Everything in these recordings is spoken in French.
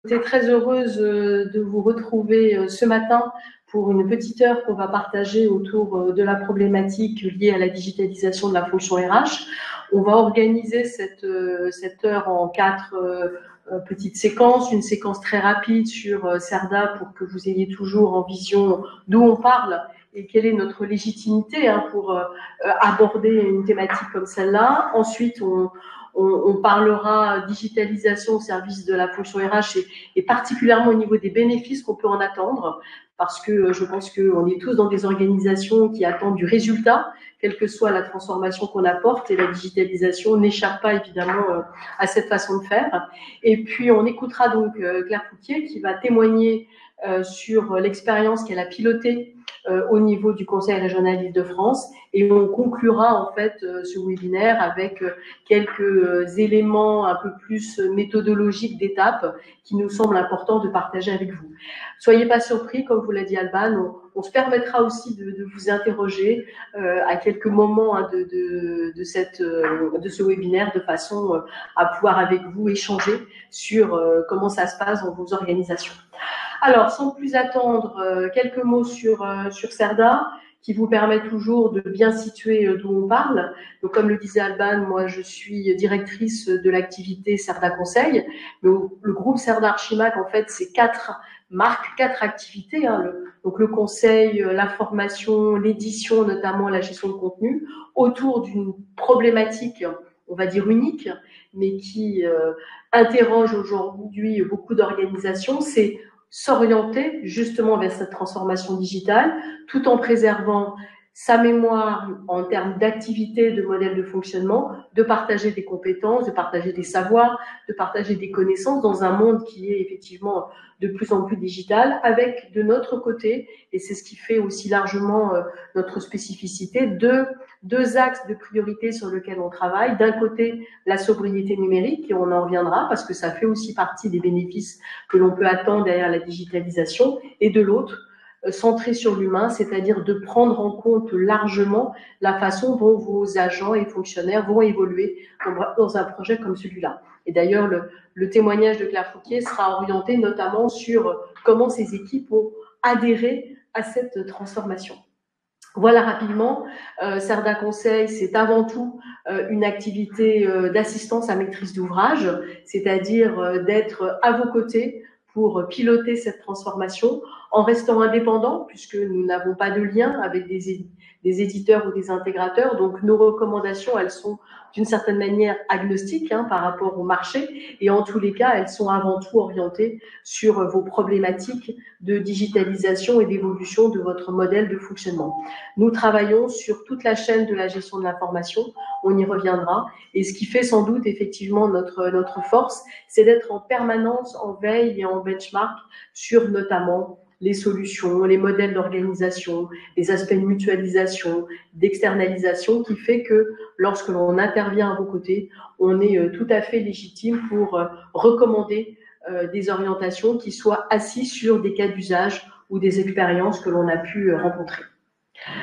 J'étais très heureuse de vous retrouver ce matin pour une petite heure qu'on va partager autour de la problématique liée à la digitalisation de la fonction RH. On va organiser cette heure en quatre petites séquences, une séquence très rapide sur CERDA pour que vous ayez toujours en vision d'où on parle et quelle est notre légitimité pour aborder une thématique comme celle-là. Ensuite, on parlera digitalisation au service de la fonction RH et particulièrement au niveau des bénéfices qu'on peut en attendre, parce que je pense qu'on est tous dans des organisations qui attendent du résultat, quelle que soit la transformation qu'on apporte, et la digitalisation n'échappe pas évidemment à cette façon de faire. Et puis on écoutera donc Claire Fouquier qui va témoigner sur l'expérience qu'elle a pilotée au niveau du Conseil régional Île-de-France, et on conclura en fait ce webinaire avec quelques éléments un peu plus méthodologiques d'étape qui nous semblent importants de partager avec vous. Soyez pas surpris, comme vous l'a dit Alban, on se permettra aussi de vous interroger à quelques moments de ce webinaire, de façon à pouvoir avec vous échanger sur comment ça se passe dans vos organisations. Alors, sans plus attendre, quelques mots sur CERDA, qui vous permet toujours de bien situer d'où on parle. Donc, comme le disait Alban, moi, je suis directrice de l'activité CERDA Conseil. Le groupe CERDA Archimac, en fait, c'est quatre marques, quatre activités. Donc, le conseil, la formation, l'édition, notamment la gestion de contenu, autour d'une problématique, on va dire unique, mais qui interroge aujourd'hui beaucoup d'organisations. C'est s'orienter justement vers cette transformation digitale, tout en préservant sa mémoire en termes d'activité, de modèle de fonctionnement, de partager des compétences, de partager des savoirs, de partager des connaissances dans un monde qui est effectivement de plus en plus digital, avec de notre côté, et c'est ce qui fait aussi largement notre spécificité, deux axes de priorité sur lesquels on travaille. D'un côté, la sobriété numérique, et on en reviendra parce que ça fait aussi partie des bénéfices que l'on peut attendre derrière la digitalisation, et de l'autre, centré sur l'humain, c'est-à-dire de prendre en compte largement la façon dont vos agents et fonctionnaires vont évoluer dans un projet comme celui-là. Et d'ailleurs, le témoignage de Claire Fouquier sera orienté notamment sur comment ces équipes ont adhéré à cette transformation. Voilà rapidement, CERDA Conseil, c'est avant tout une activité d'assistance à maîtrise d'ouvrage, c'est-à-dire d'être à vos côtés pour piloter cette transformation en restant indépendant, puisque nous n'avons pas de lien avec des éditeurs ou des intégrateurs. Donc nos recommandations, elles sont d'une certaine manière agnostiques par rapport au marché, et en tous les cas, elles sont avant tout orientées sur vos problématiques de digitalisation et d'évolution de votre modèle de fonctionnement. Nous travaillons sur toute la chaîne de la gestion de l'information, on y reviendra, et ce qui fait sans doute effectivement notre force, c'est d'être en permanence en veille et en benchmark sur notamment les solutions, les modèles d'organisation, les aspects de mutualisation, d'externalisation, qui fait que lorsque l'on intervient à vos côtés, on est tout à fait légitime pour recommander des orientations qui soient assises sur des cas d'usage ou des expériences que l'on a pu rencontrer.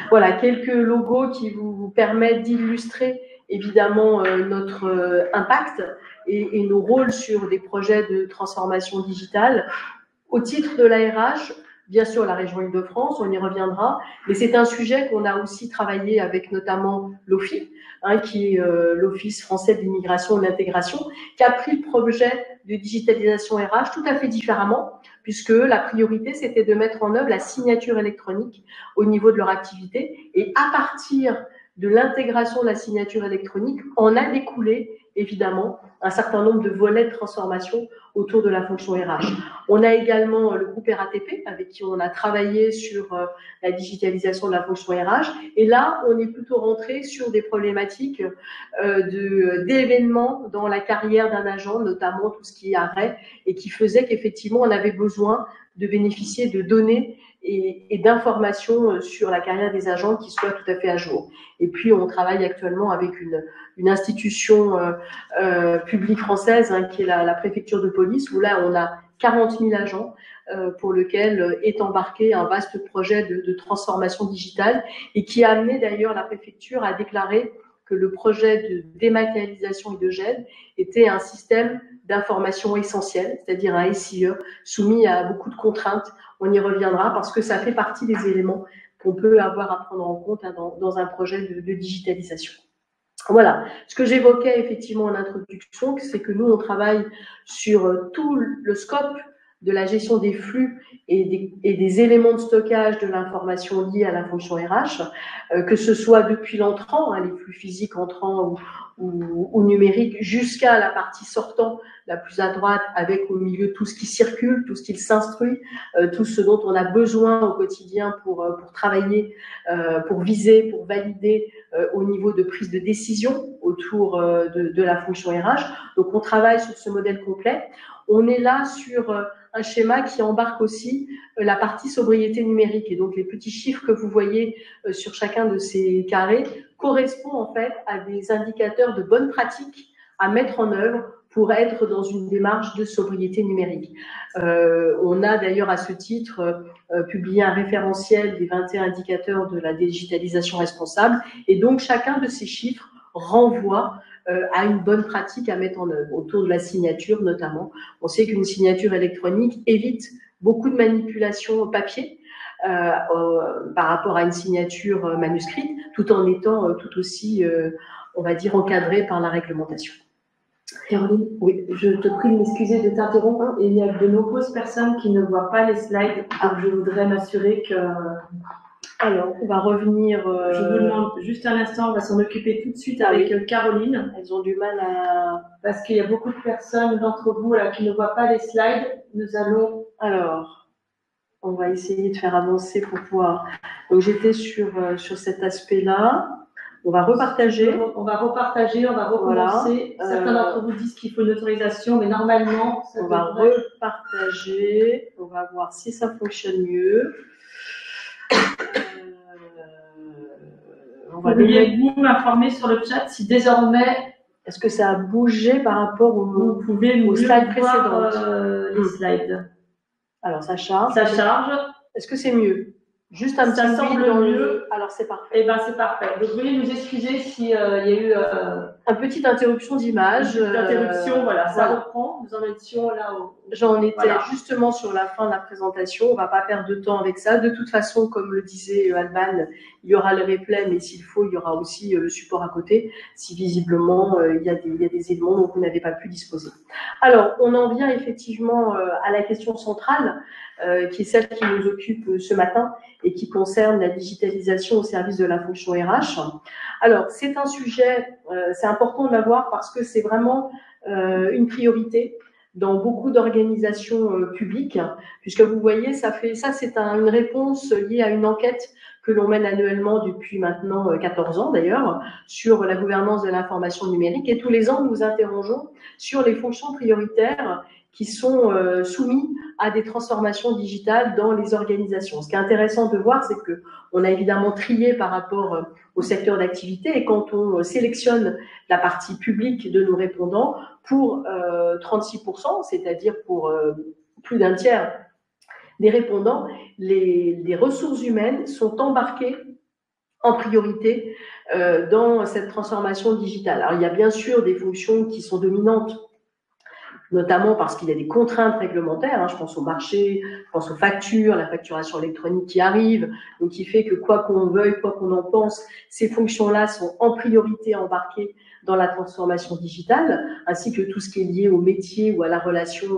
Voilà, quelques logos qui vous permettent d'illustrer évidemment notre impact et nos rôles sur des projets de transformation digitale. Au titre de l'ARH, bien sûr la région Île-de-France, on y reviendra, mais c'est un sujet qu'on a aussi travaillé avec notamment l'OFII, qui est l'Office français de l'immigration et de l'intégration, qui a pris le projet de digitalisation RH tout à fait différemment, puisque la priorité, c'était de mettre en œuvre la signature électronique au niveau de leur activité, et à partir de l'intégration de la signature électronique, en a découlé évidemment un certain nombre de volets de transformation autour de la fonction RH. On a également le groupe RATP avec qui on a travaillé sur la digitalisation de la fonction RH, et là on est plutôt rentré sur des problématiques d'événements dans la carrière d'un agent, notamment tout ce qui est arrêt, et qui faisait qu'effectivement on avait besoin de bénéficier de données et d'informations sur la carrière des agents qui soient tout à fait à jour. Et puis on travaille actuellement avec une institution publique française qui est la préfecture de police, où là on a 40 000 agents pour lequel est embarqué un vaste projet de transformation digitale, et qui a amené d'ailleurs la préfecture à déclarer que le projet de dématérialisation et de GED était un système d'information essentiel, c'est-à-dire un SIE soumis à beaucoup de contraintes. On y reviendra parce que ça fait partie des éléments qu'on peut avoir à prendre en compte dans un projet de digitalisation. Voilà, ce que j'évoquais effectivement en introduction, c'est que nous, on travaille sur tout le scope de la gestion des flux et des éléments de stockage de l'information liée à la fonction RH, que ce soit depuis l'entrant, les flux physiques entrants ou numériques, jusqu'à la partie sortant, la plus à droite, avec au milieu tout ce qui circule, tout ce qui s'instruit, tout ce dont on a besoin au quotidien pour travailler, pour viser, pour valider au niveau de prise de décision autour de la fonction RH. Donc, on travaille sur ce modèle complet. On est là sur un schéma qui embarque aussi la partie sobriété numérique. Et donc, les petits chiffres que vous voyez sur chacun de ces carrés correspondent en fait à des indicateurs de bonne pratique à mettre en œuvre pour être dans une démarche de sobriété numérique. On a d'ailleurs à ce titre publié un référentiel des 21 indicateurs de la digitalisation responsable. Et donc, chacun de ces chiffres renvoie à une bonne pratique à mettre en œuvre, autour de la signature notamment. On sait qu'une signature électronique évite beaucoup de manipulations papier par rapport à une signature manuscrite, tout en étant tout aussi, on va dire, encadrée par la réglementation. Caroline, oui, je te prie de m'excuser de t'interrompre. Il y a de nombreuses personnes qui ne voient pas les slides, donc je voudrais m'assurer que... Alors, on va revenir... Je vous demande juste un instant, on va s'en occuper tout de suite avec Caroline. Elles ont du mal à... Parce qu'il y a beaucoup de personnes d'entre vous là, qui ne voient pas les slides. Nous allons... Alors, on va essayer de faire avancer pour pouvoir... Donc, j'étais sur cet aspect-là. On va repartager. On va repartager, on va recommencer. Voilà. Certains d'entre vous disent qu'il faut une autorisation, mais normalement... On va repartager. On va voir si ça fonctionne mieux. Pourriez-vous m'informer sur le chat si désormais... Est-ce que ça a bougé par rapport aux slides précédentes les slides. Alors, ça charge. Ça charge. Est-ce que c'est mieux? Juste un petit semble mieux. Alors, c'est parfait. Eh bien, c'est parfait. Donc, vous voulez nous excuser s'il y a eu... une petite interruption d'image. Une petite interruption, voilà, ça reprend. Nous en étions là J'en étais justement sur la fin de la présentation. On ne va pas perdre de temps avec ça. De toute façon, comme le disait Alban, il y aura le replay, mais s'il faut, il y aura aussi le support à côté, si visiblement il y a des éléments dont vous n'avez pas pu disposer. Alors, on en vient effectivement à la question centrale, qui est celle qui nous occupe ce matin et qui concerne la digitalisation au service de la fonction RH. Alors, c'est un sujet, c'est important de l'avoir parce que c'est vraiment une priorité dans beaucoup d'organisations publiques, puisque vous voyez, ça c'est une réponse liée à une enquête que l'on mène annuellement depuis maintenant 14 ans d'ailleurs, sur la gouvernance de l'information numérique. Et tous les ans, nous nous interrogeons sur les fonctions prioritaires qui sont soumis à des transformations digitales dans les organisations. Ce qui est intéressant de voir, c'est qu'on a évidemment trié par rapport au secteur d'activité, et quand on sélectionne la partie publique de nos répondants, pour 36%, c'est-à-dire pour plus d'un tiers des répondants, les ressources humaines sont embarquées en priorité dans cette transformation digitale. Alors, il y a bien sûr des fonctions qui sont dominantes, notamment parce qu'il y a des contraintes réglementaires, je pense au marché, je pense aux factures, la facturation électronique qui arrive, donc qui fait que quoi qu'on veuille, quoi qu'on en pense, ces fonctions-là sont en priorité embarquées dans la transformation digitale, ainsi que tout ce qui est lié au métier ou à la relation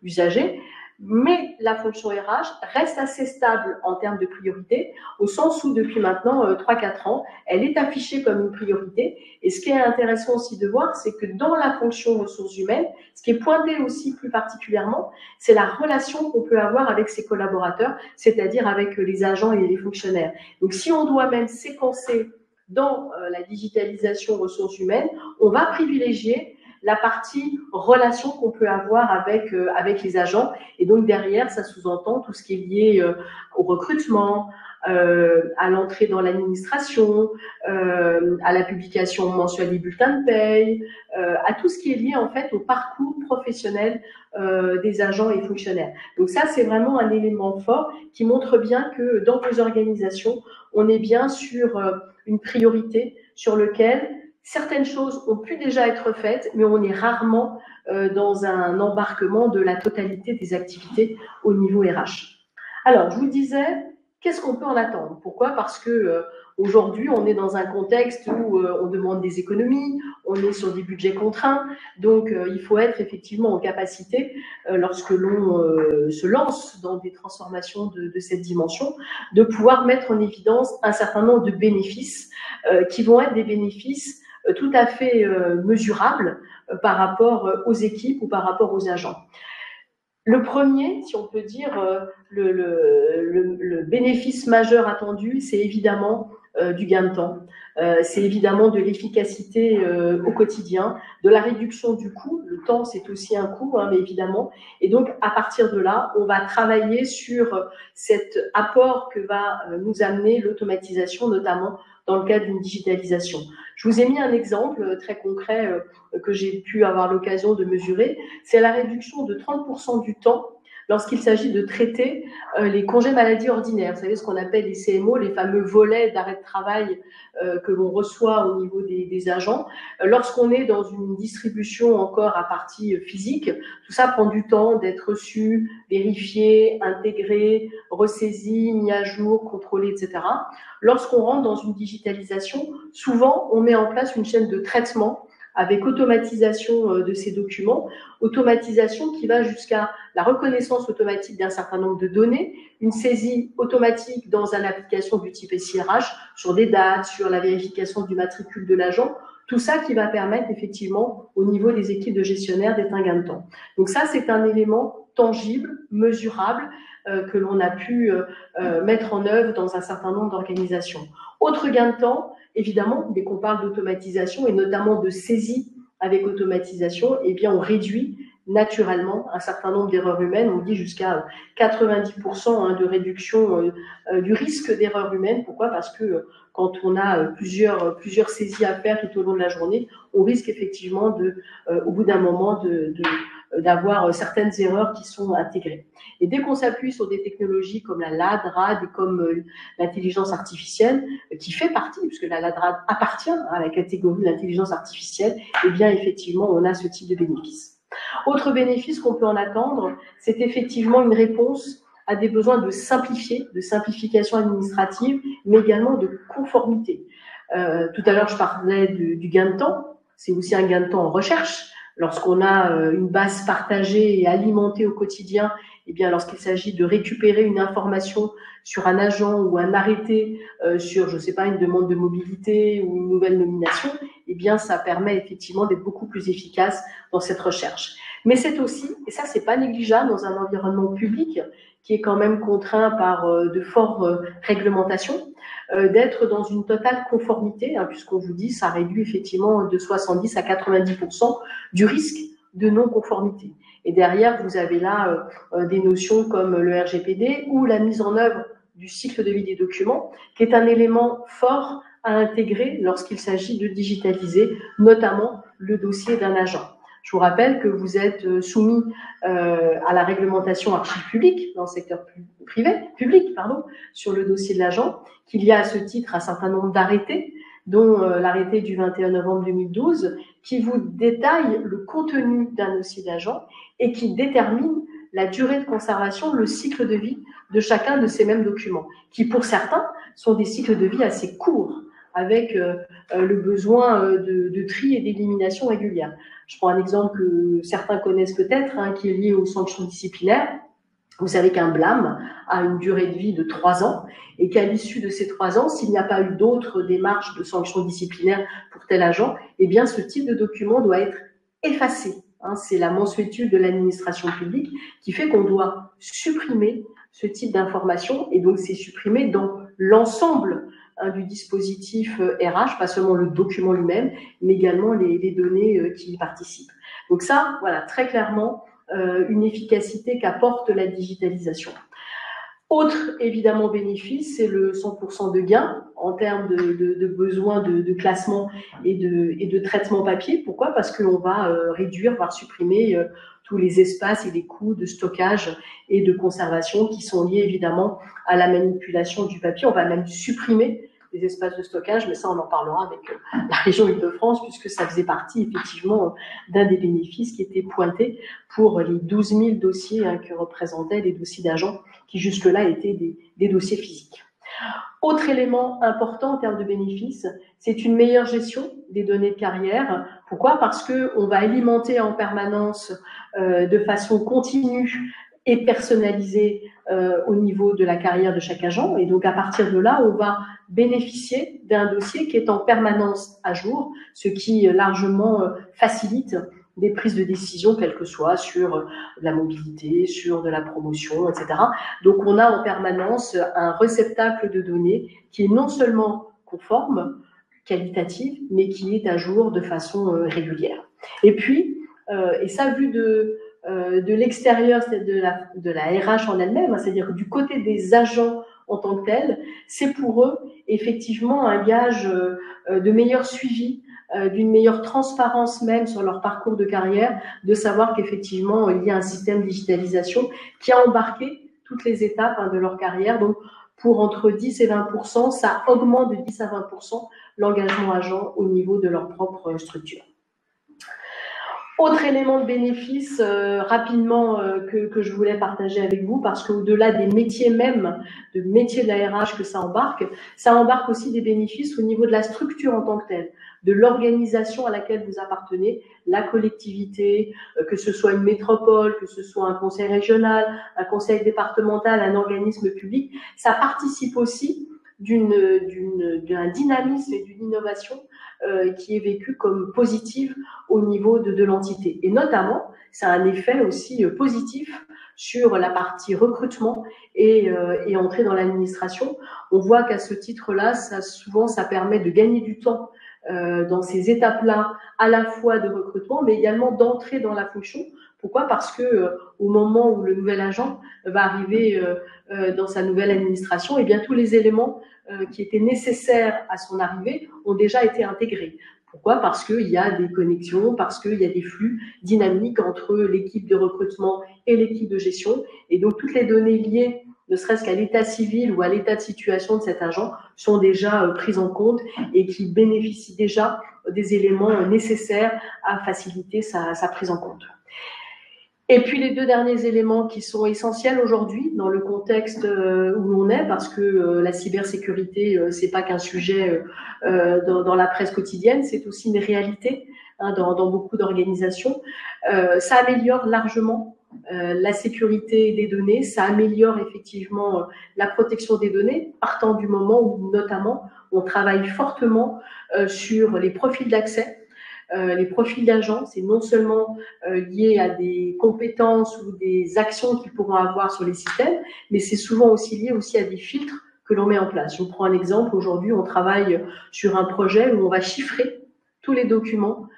usager. Mais la fonction RH reste assez stable en termes de priorité, au sens où depuis maintenant 3-4 ans, elle est affichée comme une priorité. Et ce qui est intéressant aussi de voir, c'est que dans la fonction ressources humaines, ce qui est pointé aussi plus particulièrement, c'est la relation qu'on peut avoir avec ses collaborateurs, c'est-à-dire avec les agents et les fonctionnaires. Donc si on doit même séquencer dans la digitalisation ressources humaines, on va privilégier la partie relation qu'on peut avoir avec les agents. Et donc, derrière, ça sous-entend tout ce qui est lié au recrutement, à l'entrée dans l'administration, à la publication mensuelle des bulletins de paye, à tout ce qui est lié, en fait, au parcours professionnel des agents et fonctionnaires. Donc ça, c'est vraiment un élément fort qui montre bien que dans vos organisations, on est bien sur une priorité sur lequel certaines choses ont pu déjà être faites, mais on est rarement dans un embarquement de la totalité des activités au niveau RH. Alors, je vous disais, qu'est-ce qu'on peut en attendre? Pourquoi? Parce que aujourd'hui, on est dans un contexte où on demande des économies, on est sur des budgets contraints, donc il faut être effectivement en capacité, lorsque l'on se lance dans des transformations de cette dimension, de pouvoir mettre en évidence un certain nombre de bénéfices qui vont être des bénéfices tout à fait mesurables par rapport aux équipes ou par rapport aux agents. Le premier, si on peut dire, le bénéfice majeur attendu, c'est évidemment du gain de temps, c'est évidemment de l'efficacité au quotidien, de la réduction du coût. Le temps, c'est aussi un coût, hein, mais évidemment. Et donc, à partir de là, on va travailler sur cet apport que va nous amener l'automatisation, notamment dans le cadre d'une digitalisation. Je vous ai mis un exemple très concret que j'ai pu avoir l'occasion de mesurer, c'est la réduction de 30% du temps lorsqu'il s'agit de traiter les congés maladie ordinaires. Vous savez ce qu'on appelle les CMO, les fameux volets d'arrêt de travail que l'on reçoit au niveau des agents. Lorsqu'on est dans une distribution encore à partie physique, tout ça prend du temps d'être reçu, vérifié, intégré, ressaisi, mis à jour, contrôlé, etc. Lorsqu'on rentre dans une digitalisation, souvent on met en place une chaîne de traitement avec automatisation de ces documents, automatisation qui va jusqu'à la reconnaissance automatique d'un certain nombre de données, une saisie automatique dans une application du type SIRH sur des dates, sur la vérification du matricule de l'agent, tout ça qui va permettre effectivement au niveau des équipes de gestionnaires d'être un gain de temps. Donc ça, c'est un élément tangible, mesurable, que l'on a pu mettre en œuvre dans un certain nombre d'organisations. Autre gain de temps, évidemment, dès qu'on parle d'automatisation et notamment de saisie avec automatisation, eh bien, on réduit naturellement un certain nombre d'erreurs humaines. On dit jusqu'à 90% de réduction du risque d'erreur humaine. Pourquoi? Parce que quand on a plusieurs saisies à faire tout au long de la journée, on risque effectivement au bout d'un moment d'avoir certaines erreurs qui sont intégrées. Et dès qu'on s'appuie sur des technologies comme la LAD, RAD et comme l'intelligence artificielle, qui fait partie, puisque la LAD, RAD appartient à la catégorie de l'intelligence artificielle, eh bien effectivement, on a ce type de bénéfice. Autre bénéfice qu'on peut en attendre, c'est effectivement une réponse à des besoins de simplification administrative, mais également de conformité. Tout à l'heure, je parlais du gain de temps. C'est aussi un gain de temps en recherche. Lorsqu'on a une base partagée et alimentée au quotidien, eh bien, lorsqu'il s'agit de récupérer une information sur un agent ou un arrêté sur, je sais pas, une demande de mobilité ou une nouvelle nomination, eh bien, ça permet effectivement d'être beaucoup plus efficace dans cette recherche. Mais c'est aussi, et ça, c'est pas négligeable dans un environnement public qui est quand même contraint par de fortes réglementations, d'être dans une totale conformité, hein, puisqu'on vous dit, ça réduit effectivement de 70 à 90% du risque de non-conformité. Et derrière, vous avez là des notions comme le RGPD ou la mise en œuvre du cycle de vie des documents, qui est un élément fort à intégrer lorsqu'il s'agit de digitaliser, notamment le dossier d'un agent. Je vous rappelle que vous êtes soumis à la réglementation archive publique dans le secteur public, sur le dossier de l'agent, qu'il y a à ce titre un certain nombre d'arrêtés, dont l'arrêté du 21 novembre 2012, qui vous détaille le contenu d'un dossier d'agent et qui détermine la durée de conservation, le cycle de vie de chacun de ces mêmes documents, qui pour certains sont des cycles de vie assez courts, avec le besoin de tri et d'élimination régulière. Je prends un exemple que certains connaissent peut-être, hein, qui est lié aux sanctions disciplinaires. Vous savez qu'un blâme a une durée de vie de 3 ans et qu'à l'issue de ces 3 ans, s'il n'y a pas eu d'autres démarches de sanctions disciplinaires pour tel agent, eh bien, ce type de document doit être effacé. Hein, c'est la mansuétude de l'administration publique qui fait qu'on doit supprimer ce type d'information et donc c'est supprimé dans l'ensemble du dispositif RH, pas seulement le document lui-même, mais également les données qui y participent. Donc ça, voilà, très clairement, une efficacité qu'apporte la digitalisation. Autre, évidemment, bénéfice, c'est le 100% de gain en termes de besoins de classement et de traitement papier. Pourquoi? Parce qu'on va réduire, voire supprimer tous les espaces et les coûts de stockage et de conservation qui sont liés, évidemment, à la manipulation du papier. On va même supprimer des espaces de stockage, mais ça, on en parlera avec la région Île-de-France, puisque ça faisait partie, effectivement, d'un des bénéfices qui était pointé pour les 12 000 dossiers que représentaient les dossiers d'agents qui, jusque-là, étaient des dossiers physiques. Autre élément important en termes de bénéfices, c'est une meilleure gestion des données de carrière. Pourquoi? Parce qu'on va alimenter en permanence de façon continue et personnalisée au niveau de la carrière de chaque agent. Et donc, à partir de là, on va bénéficier d'un dossier qui est en permanence à jour, ce qui largement facilite des prises de décision, quelles que soit sur la mobilité, sur de la promotion, etc. Donc, on a en permanence un réceptacle de données qui est non seulement conforme, qualitative, mais qui est à jour de façon régulière. Et puis, et ça vu de l'extérieur, c'est de la RH en elle-même, c'est-à-dire du côté des agents en tant que tels, c'est pour eux effectivement un gage de meilleur suivi, d'une meilleure transparence même sur leur parcours de carrière, de savoir qu'effectivement il y a un système de digitalisation qui a embarqué toutes les étapes de leur carrière. Donc pour entre 10 et 20%, ça augmente de 10 à 20% l'engagement agent au niveau de leur propre structure. Autre élément de bénéfice rapidement que je voulais partager avec vous, parce qu'au-delà des métiers même, de métiers de la RH que ça embarque aussi des bénéfices au niveau de la structure en tant que telle, de l'organisation à laquelle vous appartenez, la collectivité, que ce soit une métropole, que ce soit un conseil régional, un conseil départemental, un organisme public, ça participe aussi d'un dynamisme et d'une innovation qui est vécue comme positive au niveau de l'entité. Et notamment, ça a un effet aussi positif sur la partie recrutement et entrée dans l'administration. On voit qu'à ce titre-là, souvent, ça permet de gagner du temps dans ces étapes-là, à la fois de recrutement, mais également d'entrée dans la fonction. Pourquoi? Parce que au moment où le nouvel agent va arriver dans sa nouvelle administration, eh bien tous les éléments qui étaient nécessaires à son arrivée ont déjà été intégrés. Pourquoi? Parce qu'il y a des connexions, parce qu'il y a des flux dynamiques entre l'équipe de recrutement et l'équipe de gestion. Et donc, toutes les données liées, ne serait-ce qu'à l'état civil ou à l'état de situation de cet agent, sont déjà prises en compte et qui bénéficient déjà des éléments nécessaires à faciliter sa prise en compte. Et puis les deux derniers éléments qui sont essentiels aujourd'hui dans le contexte où on est, parce que la cybersécurité, c'est pas qu'un sujet dans la presse quotidienne, c'est aussi une réalité dans beaucoup d'organisations. Ça améliore largement la sécurité des données, ça améliore effectivement la protection des données, partant du moment où notamment on travaille fortement sur les profils d'accès. Les profils d'agents, c'est non seulement lié à des compétences ou des actions qu'ils pourront avoir sur les systèmes, mais c'est souvent aussi lié aussi à des filtres que l'on met en place. Je vous prends un exemple. Aujourd'hui, on travaille sur un projet où on va chiffrer tous les documents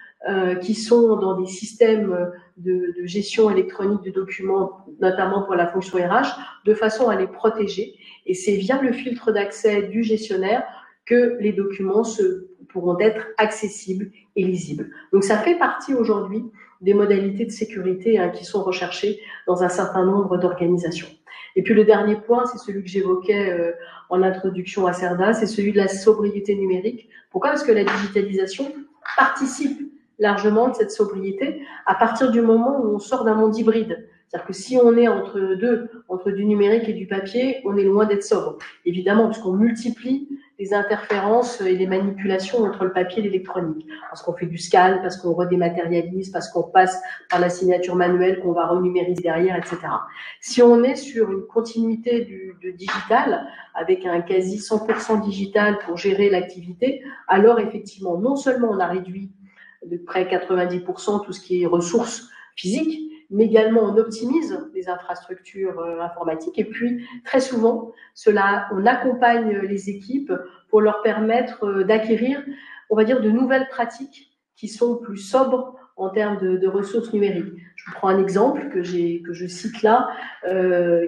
qui sont dans des systèmes de gestion électronique de documents, notamment pour la fonction RH, de façon à les protéger. Et c'est via le filtre d'accès du gestionnaire que les documents pourront être accessibles et lisibles. Donc ça fait partie aujourd'hui des modalités de sécurité qui sont recherchées dans un certain nombre d'organisations. Et puis le dernier point, c'est celui que j'évoquais en introduction à CERDA, c'est celui de la sobriété numérique. Pourquoi? Parce que la digitalisation participe largement de cette sobriété à partir du moment où on sort d'un monde hybride. C'est-à-dire que si on est entre du numérique et du papier, on est loin d'être sobre. Évidemment, puisqu'on multiplie les interférences et les manipulations entre le papier et l'électronique. Parce qu'on fait du scan, parce qu'on redématérialise, parce qu'on passe par la signature manuelle qu'on va renumériser derrière, etc. Si on est sur une continuité du digital, avec un quasi 100% digital pour gérer l'activité, alors effectivement, non seulement on a réduit de près 90% tout ce qui est ressources physiques, mais également on optimise les infrastructures informatiques. Et puis, très souvent, on accompagne les équipes pour leur permettre d'acquérir, on va dire, de nouvelles pratiques qui sont plus sobres en termes de ressources numériques. Je vous prends un exemple que je cite là,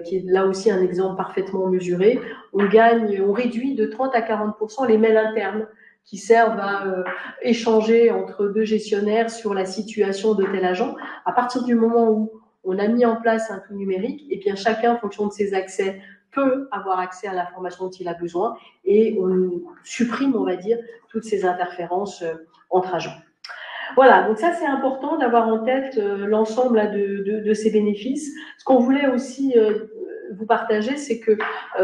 qui est là aussi un exemple parfaitement mesuré. On réduit de 30 à 40% les mails internes qui servent à échanger entre deux gestionnaires sur la situation de tel agent. À partir du moment où on a mis en place un tout numérique, et bien chacun, en fonction de ses accès, peut avoir accès à l'information dont il a besoin et on supprime, on va dire, toutes ces interférences entre agents. Voilà, donc ça c'est important d'avoir en tête l'ensemble de ces bénéfices. Ce qu'on voulait aussi vous partager, c'est que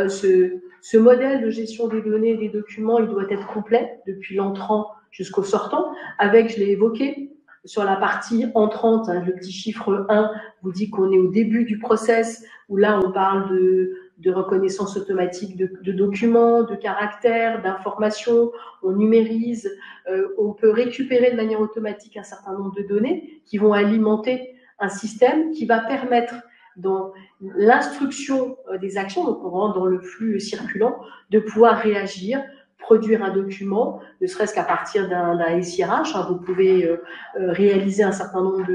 ce modèle de gestion des données et des documents, il doit être complet depuis l'entrant jusqu'au sortant, avec, je l'ai évoqué, sur la partie entrante, hein, le petit chiffre 1 vous dit qu'on est au début du process, où là on parle de reconnaissance automatique de documents, de caractères, d'informations, on numérise, on peut récupérer de manière automatique un certain nombre de données qui vont alimenter un système qui va permettre dans l'instruction des actions, donc on rentre dans le flux circulant, de pouvoir réagir, produire un document, ne serait-ce qu'à partir d'un SIRH, hein, vous pouvez réaliser un certain nombre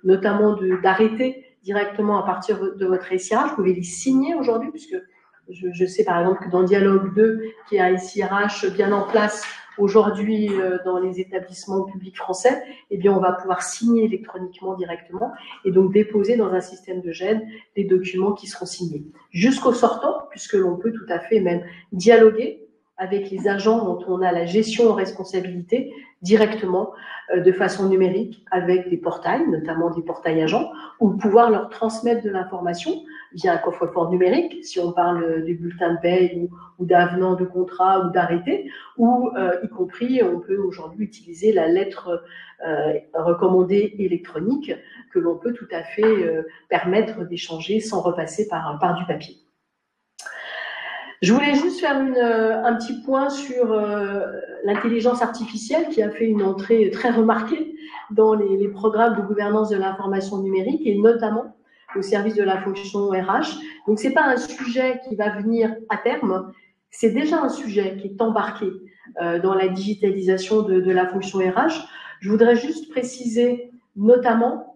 notamment d'arrêtés directement à partir de votre SIRH, vous pouvez les signer aujourd'hui, puisque je sais par exemple que dans Dialogue 2, qui est un SIRH bien en place aujourd'hui dans les établissements publics français, eh bien on va pouvoir signer électroniquement directement et donc déposer dans un système de GED les documents qui seront signés. Jusqu'au sortant, puisque l'on peut tout à fait même dialoguer avec les agents dont on a la gestion en responsabilité directement de façon numérique avec des portails, notamment des portails agents, ou pouvoir leur transmettre de l'information via un coffre-fort numérique, si on parle du bulletin de paie ou d'avenant de contrat ou d'arrêté, ou y compris on peut aujourd'hui utiliser la lettre recommandée électronique que l'on peut tout à fait permettre d'échanger sans repasser par du papier. Je voulais juste faire un petit point sur l'intelligence artificielle qui a fait une entrée très remarquée dans les programmes de gouvernance de l'information numérique et notamment au service de la fonction RH. Donc, c'est pas un sujet qui va venir à terme, c'est déjà un sujet qui est embarqué dans la digitalisation de la fonction RH. Je voudrais juste préciser notamment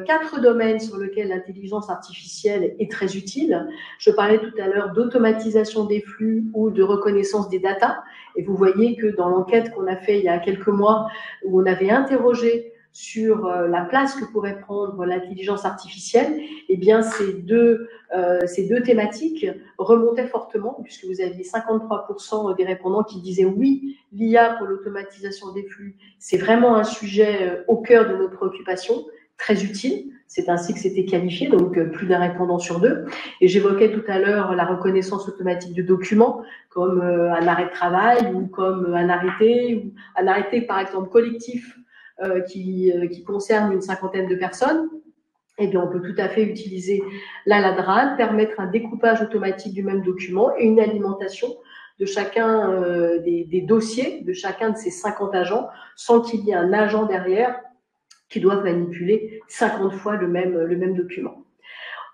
4 domaines sur lesquels l'intelligence artificielle est très utile. Je parlais tout à l'heure d'automatisation des flux ou de reconnaissance des datas. Et vous voyez que dans l'enquête qu'on a fait il y a quelques mois, où on avait interrogé sur la place que pourrait prendre l'intelligence artificielle, eh bien ces deux thématiques remontaient fortement, puisque vous aviez 53% des répondants qui disaient oui, l'IA pour l'automatisation des flux, c'est vraiment un sujet au cœur de nos préoccupations, très utile, c'est ainsi que c'était qualifié, donc plus d'un répondant sur 2. Et j'évoquais tout à l'heure la reconnaissance automatique de documents, comme un arrêt de travail ou comme un arrêté par exemple collectif qui concerne une 50aine de personnes. Eh bien, on peut tout à fait utiliser la LADRAN, permettre un découpage automatique du même document et une alimentation de chacun des dossiers de chacun de ces 50 agents sans qu'il y ait un agent derrière qui doivent manipuler 50 fois le même document.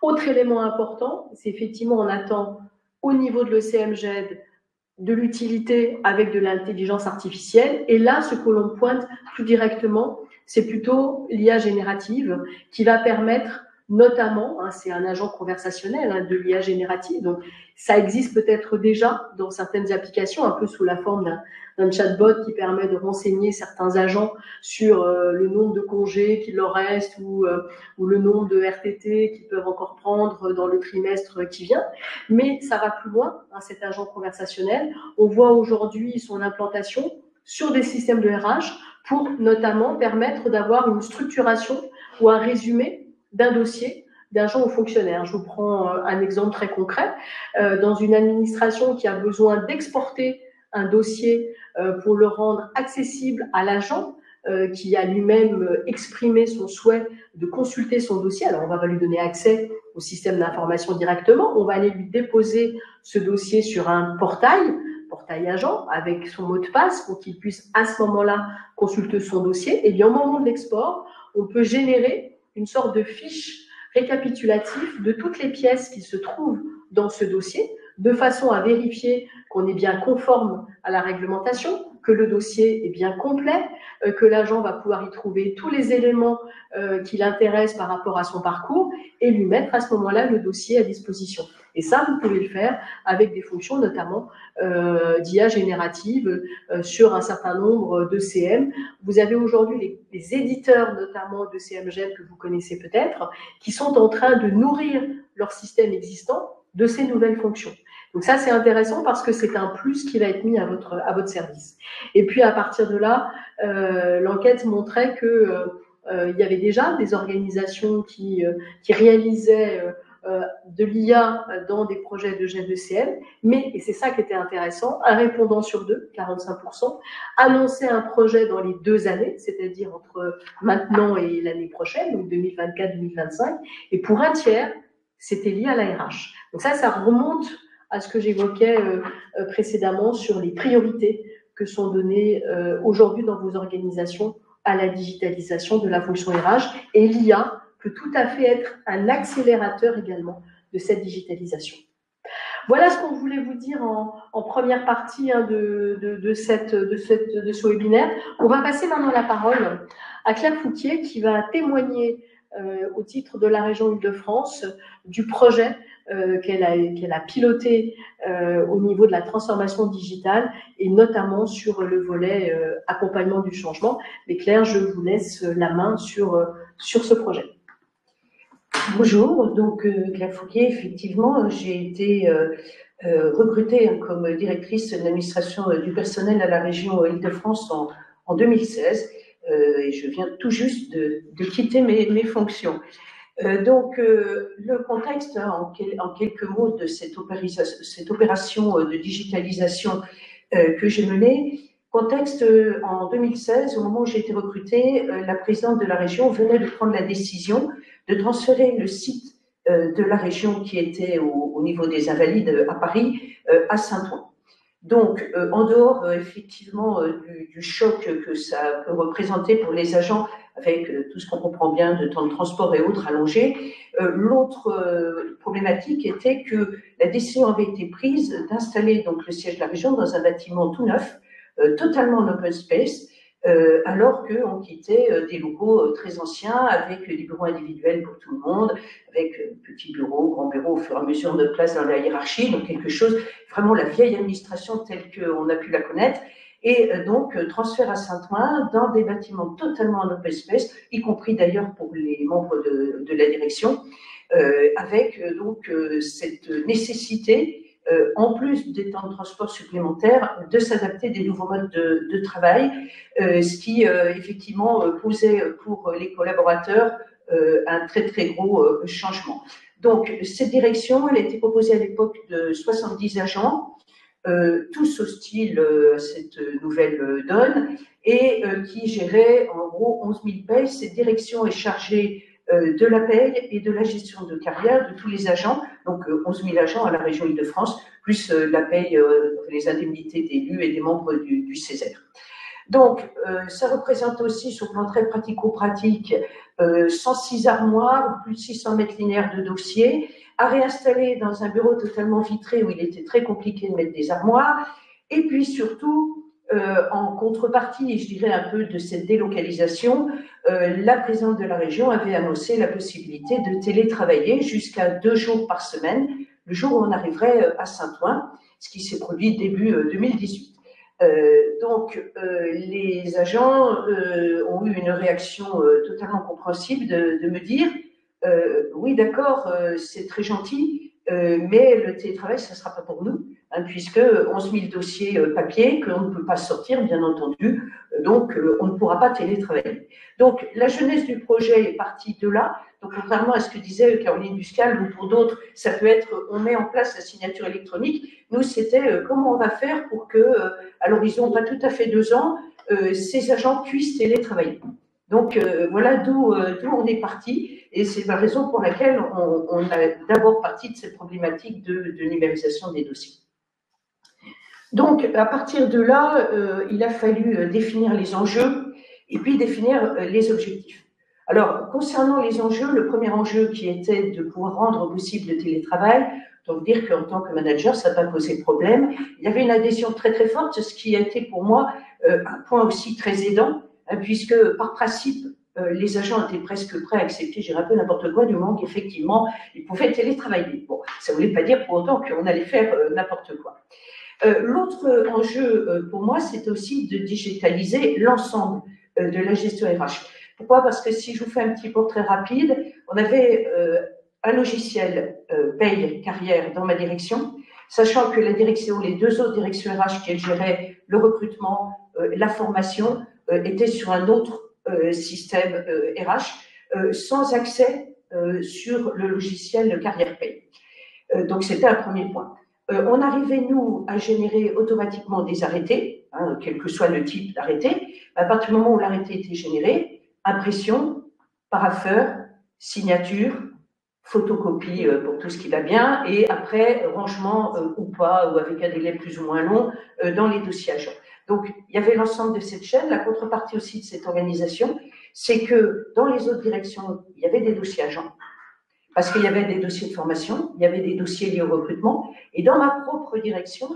Autre élément important, c'est effectivement on attend au niveau de l'ECMGED de l'utilité avec de l'intelligence artificielle. Et là, ce que l'on pointe plus directement, c'est plutôt l'IA générative qui va permettre notamment, hein, c'est un agent conversationnel hein, de l'IA générative, donc ça existe peut-être déjà dans certaines applications, un peu sous la forme d'un chatbot qui permet de renseigner certains agents sur le nombre de congés qu'il leur reste ou le nombre de RTT qu'ils peuvent encore prendre dans le trimestre qui vient. Mais ça va plus loin, hein, cet agent conversationnel. On voit aujourd'hui son implantation sur des systèmes de RH pour notamment permettre d'avoir une structuration ou un résumé d'un dossier d'agent ou fonctionnaire. Je vous prends un exemple très concret. Dans une administration qui a besoin d'exporter un dossier pour le rendre accessible à l'agent, qui a lui-même exprimé son souhait de consulter son dossier. Alors, on va lui donner accès au système d'information directement. On va aller lui déposer ce dossier sur un portail agent, avec son mot de passe pour qu'il puisse à ce moment-là consulter son dossier. Et bien, au moment de l'export, on peut générer une sorte de fiche récapitulative de toutes les pièces qui se trouvent dans ce dossier, de façon à vérifier qu'on est bien conforme à la réglementation, que le dossier est bien complet, que l'agent va pouvoir y trouver tous les éléments qui l'intéressent par rapport à son parcours et lui mettre à ce moment-là le dossier à disposition. Et ça, vous pouvez le faire avec des fonctions notamment d'IA générative sur un certain nombre de CM. Vous avez aujourd'hui les éditeurs notamment de CMGED que vous connaissez peut-être, qui sont en train de nourrir leur système existant de ces nouvelles fonctions. Donc ça, c'est intéressant parce que c'est un plus qui va être mis à votre service. Et puis, à partir de là, l'enquête montrait que il y avait déjà des organisations qui réalisaient de l'IA dans des projets de GECL, mais, et c'est ça qui était intéressant, un répondant sur deux, 45%, annonçait un projet dans les 2 années, c'est-à-dire entre maintenant et l'année prochaine, donc 2024-2025, et pour un tiers, c'était lié à la RH. Donc ça remonte à ce que j'évoquais précédemment sur les priorités que sont données aujourd'hui dans vos organisations à la digitalisation de la fonction RH, et l'IA peut tout à fait être un accélérateur également de cette digitalisation. Voilà ce qu'on voulait vous dire en première partie de ce webinaire. On va passer maintenant la parole à Claire Fouquier qui va témoigner au titre de la région Île-de-France du projet qu'elle a piloté au niveau de la transformation digitale et notamment sur le volet accompagnement du changement. Mais Claire, je vous laisse la main sur ce projet. Bonjour, donc Claire Fouquier, effectivement, j'ai été recrutée comme directrice d'administration du personnel à la région Île-de-France en 2016 et je viens tout juste de quitter mes fonctions. Donc, le contexte, en quelques mots, de cette opération de digitalisation que j'ai menée, contexte, en 2016, au moment où j'ai été recrutée, la présidente de la région venait de prendre la décision de transférer le site de la région qui était au niveau des Invalides à Paris à Saint-Ouen. Donc, en dehors effectivement du choc que ça peut représenter pour les agents, avec tout ce qu'on comprend bien de temps de transport et autres allongés, l'autre problématique était que la décision avait été prise d'installer donc le siège de la région dans un bâtiment tout neuf, totalement en open space, alors qu'on quittait des locaux très anciens avec des bureaux individuels pour tout le monde, avec petits bureaux, grands bureaux au fur et à mesure de place dans la hiérarchie, donc quelque chose, vraiment la vieille administration telle qu'on a pu la connaître, et donc transfert à Saint-Ouen dans des bâtiments totalement en open space, y compris d'ailleurs pour les membres de la direction, avec donc cette nécessité, en plus des temps de transport supplémentaires, de s'adapter des nouveaux modes de travail, ce qui effectivement posait pour les collaborateurs un très très gros changement. Donc cette direction, elle a été proposée à l'époque de 70 agents, tous hostiles à cette nouvelle donne, et qui gérait en gros 11 000 payes. Cette direction est chargée de la paye et de la gestion de carrière de tous les agents, donc 11 000 agents à la région Île-de-France, plus la paye, les indemnités d'élus et des membres du Césaire. Donc, ça représente aussi, sur le plan très pratico-pratique, 106 armoires, plus de 600 mètres linéaires de dossiers, à réinstaller dans un bureau totalement vitré où il était très compliqué de mettre des armoires, et puis surtout, en contrepartie, je dirais un peu de cette délocalisation, la présidente de la région avait annoncé la possibilité de télétravailler jusqu'à 2 jours par semaine, le jour où on arriverait à Saint-Ouen, ce qui s'est produit début 2018. Donc, les agents ont eu une réaction totalement compréhensible de me dire oui, d'accord, c'est très gentil, mais le télétravail, ça ne sera pas pour nous, hein, puisque 11 000 dossiers papier qu'on ne peut pas sortir, bien entendu, donc on ne pourra pas télétravailler. Donc, la jeunesse du projet est partie de là. Donc, contrairement à ce que disait Caroline Buscal, ou pour d'autres, ça peut être on met en place la signature électronique. Nous, c'était comment on va faire pour que, à l'horizon pas tout à fait 2 ans, ces agents puissent télétravailler. Donc, voilà d'où on est parti. Et c'est la raison pour laquelle on a d'abord parti de cette problématique de numérisation des dossiers. Donc, à partir de là, il a fallu définir les enjeux et puis définir les objectifs. Alors, concernant les enjeux, le premier enjeu qui était de pouvoir rendre possible le télétravail, donc dire qu'en tant que manager, ça n'a pas posé de problème. Il y avait une adhésion très très forte, ce qui a été pour moi un point aussi très aidant, hein, puisque par principe, les agents étaient presque prêts à accepter, je dirais un peu n'importe quoi, du moment qu'effectivement, ils pouvaient télétravailler. Bon, ça ne voulait pas dire pour autant qu'on allait faire n'importe quoi. L'autre enjeu pour moi, c'est aussi de digitaliser l'ensemble de la gestion RH. Pourquoi? Parce que si je vous fais un petit portrait rapide, on avait un logiciel paye carrière dans ma direction, sachant que la direction, les deux autres directions RH qui géraient le recrutement, la formation, étaient sur un autre système RH, sans accès sur le logiciel carrière paye. Donc c'était un premier point. On arrivait, nous, à générer automatiquement des arrêtés, hein, quel que soit le type d'arrêté. À partir du moment où l'arrêté était généré, impression, parapheur, signature, photocopie pour tout ce qui va bien, et après, rangement ou pas, ou avec un délai plus ou moins long, dans les dossiers agents. Donc, il y avait l'ensemble de cette chaîne. La contrepartie aussi de cette organisation, c'est que dans les autres directions, il y avait des dossiers agents, parce qu'il y avait des dossiers de formation, il y avait des dossiers liés au recrutement, et dans ma propre direction,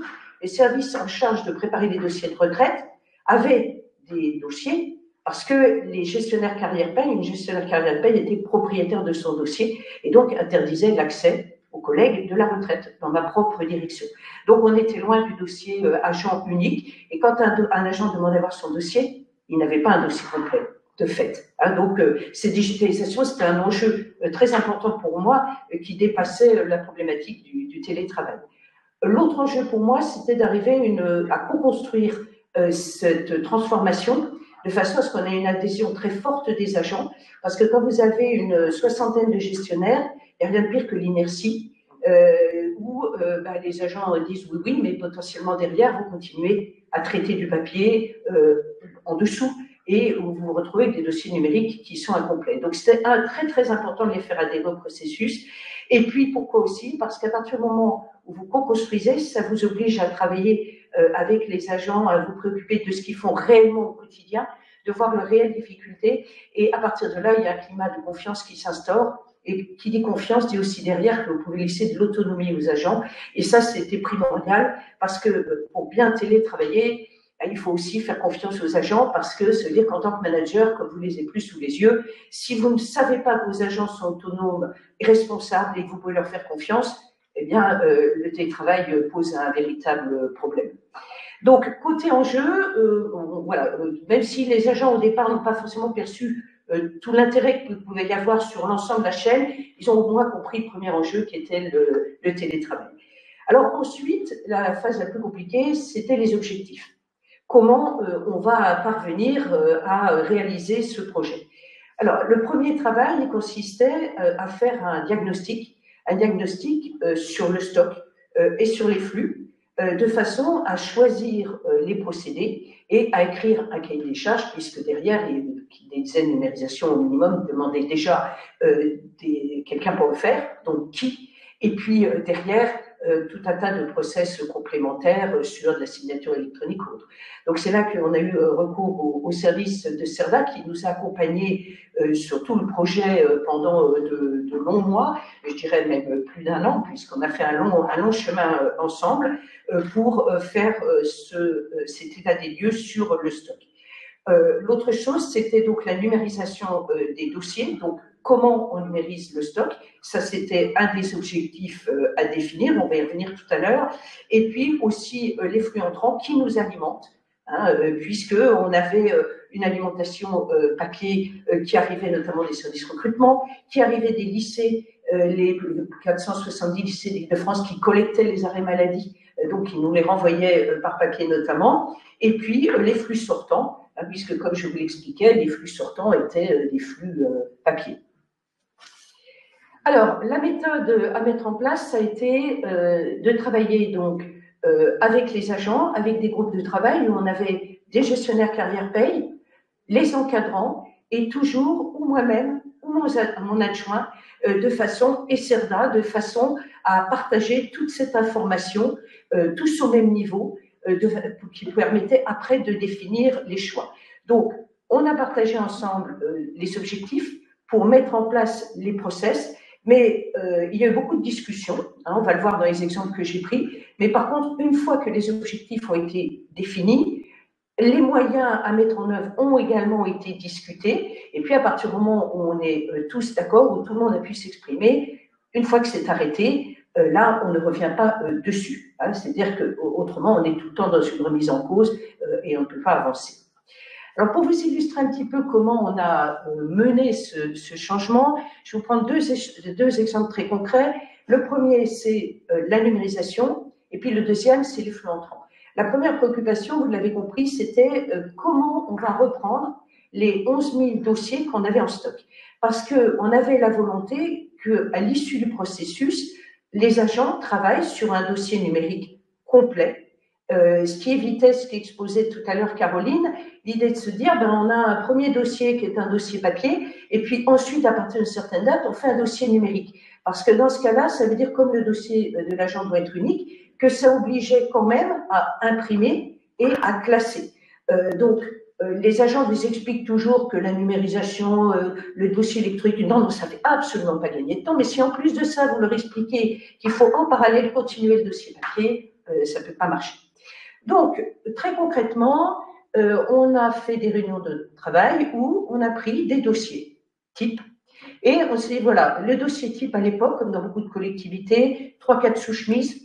les services en charge de préparer les dossiers de retraite avaient des dossiers, parce que les gestionnaires carrière paye, une gestionnaire carrière paye était propriétaire de son dossier, et donc interdisait l'accès aux collègues de la retraite dans ma propre direction. Donc on était loin du dossier agent unique, et quand un agent demandait à voir son dossier, il n'avait pas un dossier complet. De fait. Hein, donc, ces digitalisations, c'était un enjeu très important pour moi qui dépassait la problématique du télétravail. L'autre enjeu pour moi, c'était d'arriver à co-construire cette transformation de façon à ce qu'on ait une adhésion très forte des agents, parce que quand vous avez une soixantaine de gestionnaires, il n'y a rien de pire que l'inertie, où les agents disent oui, oui, mais potentiellement derrière, vous continuez à traiter du papier en dessous, et où vous vous retrouvez avec des dossiers numériques qui sont incomplets. Donc, c'était très, très important de les faire adhérer au processus. Et puis, pourquoi aussi? Parce qu'à partir du moment où vous co-construisez, ça vous oblige à travailler avec les agents, à vous préoccuper de ce qu'ils font réellement au quotidien, de voir leurs réelles difficultés. Et à partir de là, il y a un climat de confiance qui s'instaure. Et qui dit confiance dit aussi derrière que vous pouvez laisser de l'autonomie aux agents. Et ça, c'était primordial parce que pour bien télétravailler, il faut aussi faire confiance aux agents parce que ça veut dire qu'en tant que manager, comme vous les avez plus sous les yeux, si vous ne savez pas que vos agents sont autonomes et responsables et que vous pouvez leur faire confiance, eh bien, le télétravail pose un véritable problème. Donc, côté enjeu, voilà, même si les agents au départ n'ont pas forcément perçu tout l'intérêt qu'il pouvait y avoir sur l'ensemble de la chaîne, ils ont au moins compris le premier enjeu qui était le télétravail. Alors ensuite, la phase la plus compliquée, c'était les objectifs. Comment on va parvenir à réaliser ce projet? Alors, le premier travail consistait à faire un diagnostic sur le stock et sur les flux, de façon à choisir les procédés et à écrire un cahier des charges, puisque derrière, des dizaines de numérisations au minimum demandaient déjà quelqu'un pour le faire, donc qui, et puis derrière, tout un tas de process complémentaires sur de la signature électronique ou autre. Donc c'est là qu'on a eu recours au service de CERDA qui nous a accompagnés sur tout le projet pendant de longs mois, je dirais même plus d'un an, puisqu'on a fait un long chemin ensemble pour faire cet état des lieux sur le stock. L'autre chose, c'était donc la numérisation des dossiers, donc comment on numérise le stock. Ça, c'était un des objectifs à définir, on va y revenir tout à l'heure. Et puis aussi les flux entrants qui nous alimentent, hein, puisqu'on avait une alimentation papier qui arrivait notamment des services recrutement, qui arrivait des lycées, les 470 lycées d'Île-de-France qui collectaient les arrêts maladie, donc ils nous les renvoyaient par papier notamment, et puis les flux sortants, hein, puisque comme je vous l'expliquais, les flux sortants étaient des flux papier. Alors, la méthode à mettre en place, ça a été de travailler donc avec les agents, avec des groupes de travail où on avait des gestionnaires carrière paye, les encadrants et toujours, ou moi-même, ou mon adjoint, de façon, et CERDA, de façon à partager toute cette information, tous au même niveau, qui permettait après de définir les choix. Donc, on a partagé ensemble les objectifs pour mettre en place les process. Mais il y a eu beaucoup de discussions, hein, on va le voir dans les exemples que j'ai pris, mais par contre, une fois que les objectifs ont été définis, les moyens à mettre en œuvre ont également été discutés, et puis à partir du moment où on est tous d'accord, où tout le monde a pu s'exprimer, une fois que c'est arrêté, là, on ne revient pas dessus. Hein, c'est-à-dire qu'autrement, on est tout le temps dans une remise en cause et on ne peut pas avancer. Alors, pour vous illustrer un petit peu comment on a mené ce changement, je vais vous prendre deux exemples très concrets. Le premier, c'est la numérisation, et puis le deuxième, c'est les flux entrants. La première préoccupation, vous l'avez compris, c'était comment on va reprendre les 11 000 dossiers qu'on avait en stock. Parce qu'on avait la volonté qu'à l'issue du processus, les agents travaillent sur un dossier numérique complet, ce qui évitait ce qu'exposait tout à l'heure Caroline, l'idée de se dire, on a un premier dossier qui est un dossier papier, et puis ensuite, à partir d'une certaine date, on fait un dossier numérique. Parce que dans ce cas-là, ça veut dire, comme le dossier de l'agent doit être unique, que ça obligeait quand même à imprimer et à classer. Donc, les gens vous expliquent toujours que la numérisation, le dossier électronique, non, ça ne fait absolument pas gagner de temps, mais si en plus de ça, vous leur expliquez qu'il faut en parallèle continuer le dossier papier, ça ne peut pas marcher. Donc, très concrètement, on a fait des réunions de travail où on a pris des dossiers types. Et on s'est dit, voilà, le dossier type à l'époque, comme dans beaucoup de collectivités, 3-4 sous-chemises,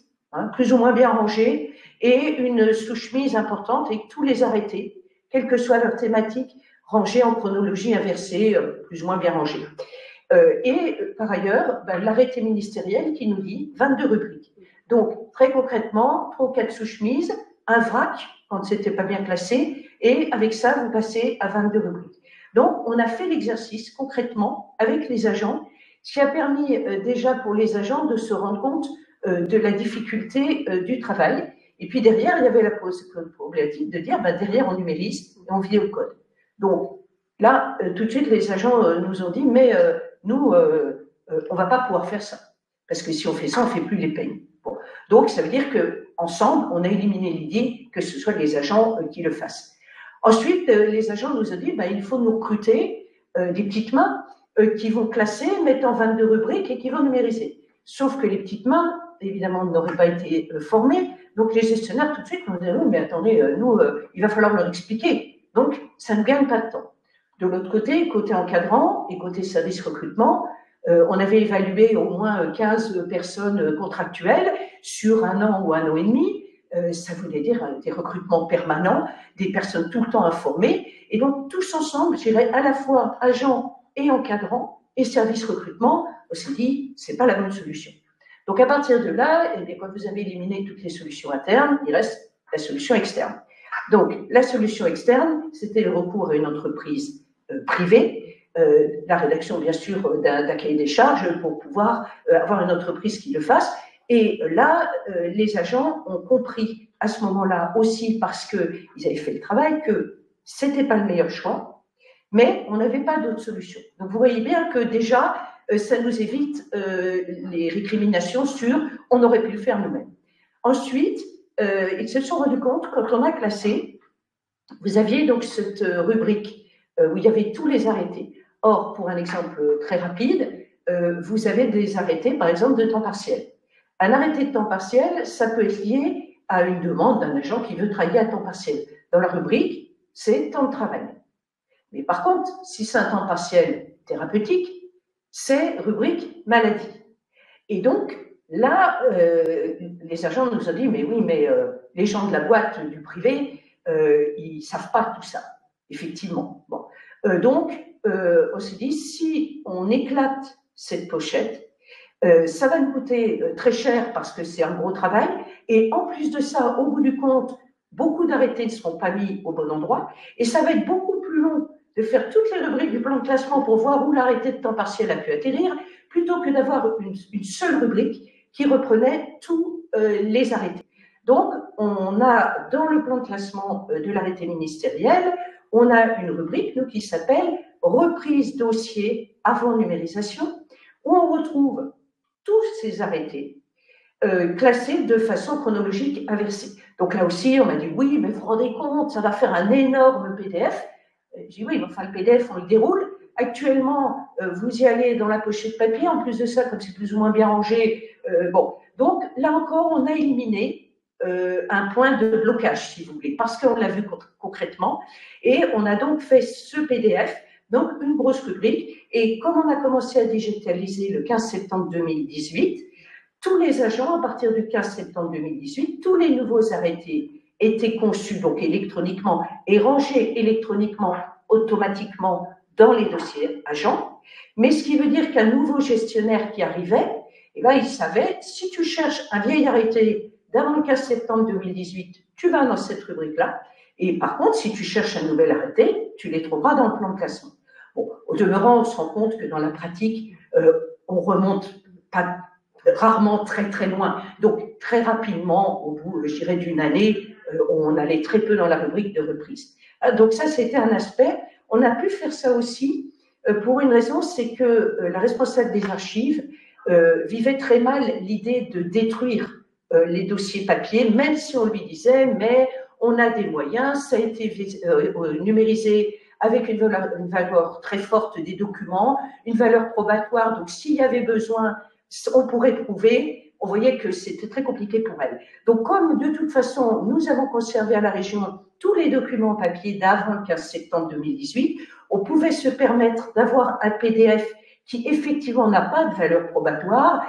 plus ou moins bien rangées, et une sous-chemise importante avec tous les arrêtés, quelle que soit leur thématique, rangés en chronologie inversée, plus ou moins bien rangés. Et par ailleurs, l'arrêté ministériel qui nous dit 22 rubriques. Donc, très concrètement, 3 ou 4 sous-chemises, un vrac, quand c'était pas bien classé, et avec ça, vous passez à 22 rubriques. Donc, on a fait l'exercice concrètement avec les agents, ce qui a permis déjà pour les agents de se rendre compte de la difficulté du travail. Et puis derrière, il y avait la problématique de dire, derrière, on numérise et on vit au code. Donc, là, tout de suite, les agents nous ont dit, mais nous, on va pas pouvoir faire ça. Parce que si on fait ça, on fait plus les peines. Bon. Donc, ça veut dire qu'ensemble, on a éliminé l'idée que ce soit les agents qui le fassent. Ensuite, les agents nous ont dit, il faut nous recruter des petites mains qui vont classer, mettre en 22 rubriques et qui vont numériser. Sauf que les petites mains, évidemment, n'auraient pas été formées. Donc, les gestionnaires, tout de suite, nous ont dit, oui, mais attendez, nous, il va falloir leur expliquer. Donc, ça ne gagne pas de temps. De l'autre côté encadrant et côté service recrutement, on avait évalué au moins 15 personnes contractuelles sur 1 an ou 1 an et demi. Ça voulait dire des recrutements permanents, des personnes tout le temps informées. Et donc, tous ensemble, je dirais à la fois agents et encadrants et service recrutement, on s'est dit, c'est pas la bonne solution. Donc, à partir de là, quand vous avez éliminé toutes les solutions internes, il reste la solution externe. Donc, la solution externe, c'était le recours à une entreprise privée, la rédaction, bien sûr, d'un cahier des charges pour pouvoir avoir une entreprise qui le fasse. Et là, les agents ont compris à ce moment-là aussi, parce qu'ils avaient fait le travail, que ce n'était pas le meilleur choix, mais on n'avait pas d'autre solution. Donc, vous voyez bien que déjà, ça nous évite les récriminations sur « on aurait pu le faire nous-mêmes ». Ensuite, ils se sont rendus compte, quand on a classé, vous aviez donc cette rubrique où il y avait tous les arrêtés. Or, pour un exemple très rapide, vous avez des arrêtés, par exemple, de temps partiel. Un arrêté de temps partiel, ça peut être lié à une demande d'un agent qui veut travailler à temps partiel. Dans la rubrique, c'est temps de travail. Mais par contre, si c'est un temps partiel thérapeutique, c'est rubrique maladie. Et donc, là, les agents nous ont dit, mais oui, mais les gens de la boîte du privé, ils ne savent pas tout ça, effectivement. Bon. Donc, on s'est dit, si on éclate cette pochette, ça va nous coûter très cher parce que c'est un gros travail. Et en plus de ça, au bout du compte, beaucoup d'arrêtés ne seront pas mis au bon endroit. Et ça va être beaucoup plus long de faire toutes les rubriques du plan de classement pour voir où l'arrêté de temps partiel a pu atterrir, plutôt que d'avoir une seule rubrique qui reprenait tous les arrêtés. Donc, on a dans le plan de classement de l'arrêté ministériel, on a une rubrique nous, qui s'appelle « Reprise dossier avant numérisation » où on retrouve tous ces arrêtés classés de façon chronologique inversée. Donc là aussi, on m'a dit « Oui, mais vous vous rendez compte, ça va faire un énorme PDF ». J'ai dit « Oui, enfin le PDF, on le déroule. Actuellement, vous y allez dans la pochette papier. En plus de ça, comme c'est plus ou moins bien rangé, bon. Donc là encore, on a éliminé un point de blocage, si vous voulez, parce qu'on l'a vu concrètement. Et on a donc fait ce PDF, donc une grosse rubrique. Et comme on a commencé à digitaliser le 15 septembre 2018, tous les agents, à partir du 15 septembre 2018, tous les nouveaux arrêtés était conçu donc électroniquement et rangé électroniquement automatiquement dans les dossiers agents, mais ce qui veut dire qu'un nouveau gestionnaire qui arrivait, eh ben, il savait, si tu cherches un vieil arrêté d'avant le 15 septembre 2018, tu vas dans cette rubrique-là, et par contre, si tu cherches un nouvel arrêté, tu les trouveras dans le plan de classement. Bon, au demeurant, on se rend compte que dans la pratique, on remonte pas rarement très très loin. Donc très rapidement, au bout, je dirais, d'une année, on allait très peu dans la rubrique de reprise. Donc ça, c'était un aspect. On a pu faire ça aussi pour une raison, c'est que la responsable des archives vivait très mal l'idée de détruire les dossiers papier, même si on lui disait, mais on a des moyens, ça a été numérisé avec une valeur très forte des documents, une valeur probatoire, donc s'il y avait besoin, on pourrait prouver. On voyait que c'était très compliqué pour elle. Donc, comme de toute façon, nous avons conservé à la région tous les documents papier d'avant le 15 septembre 2018, on pouvait se permettre d'avoir un PDF qui effectivement n'a pas de valeur probatoire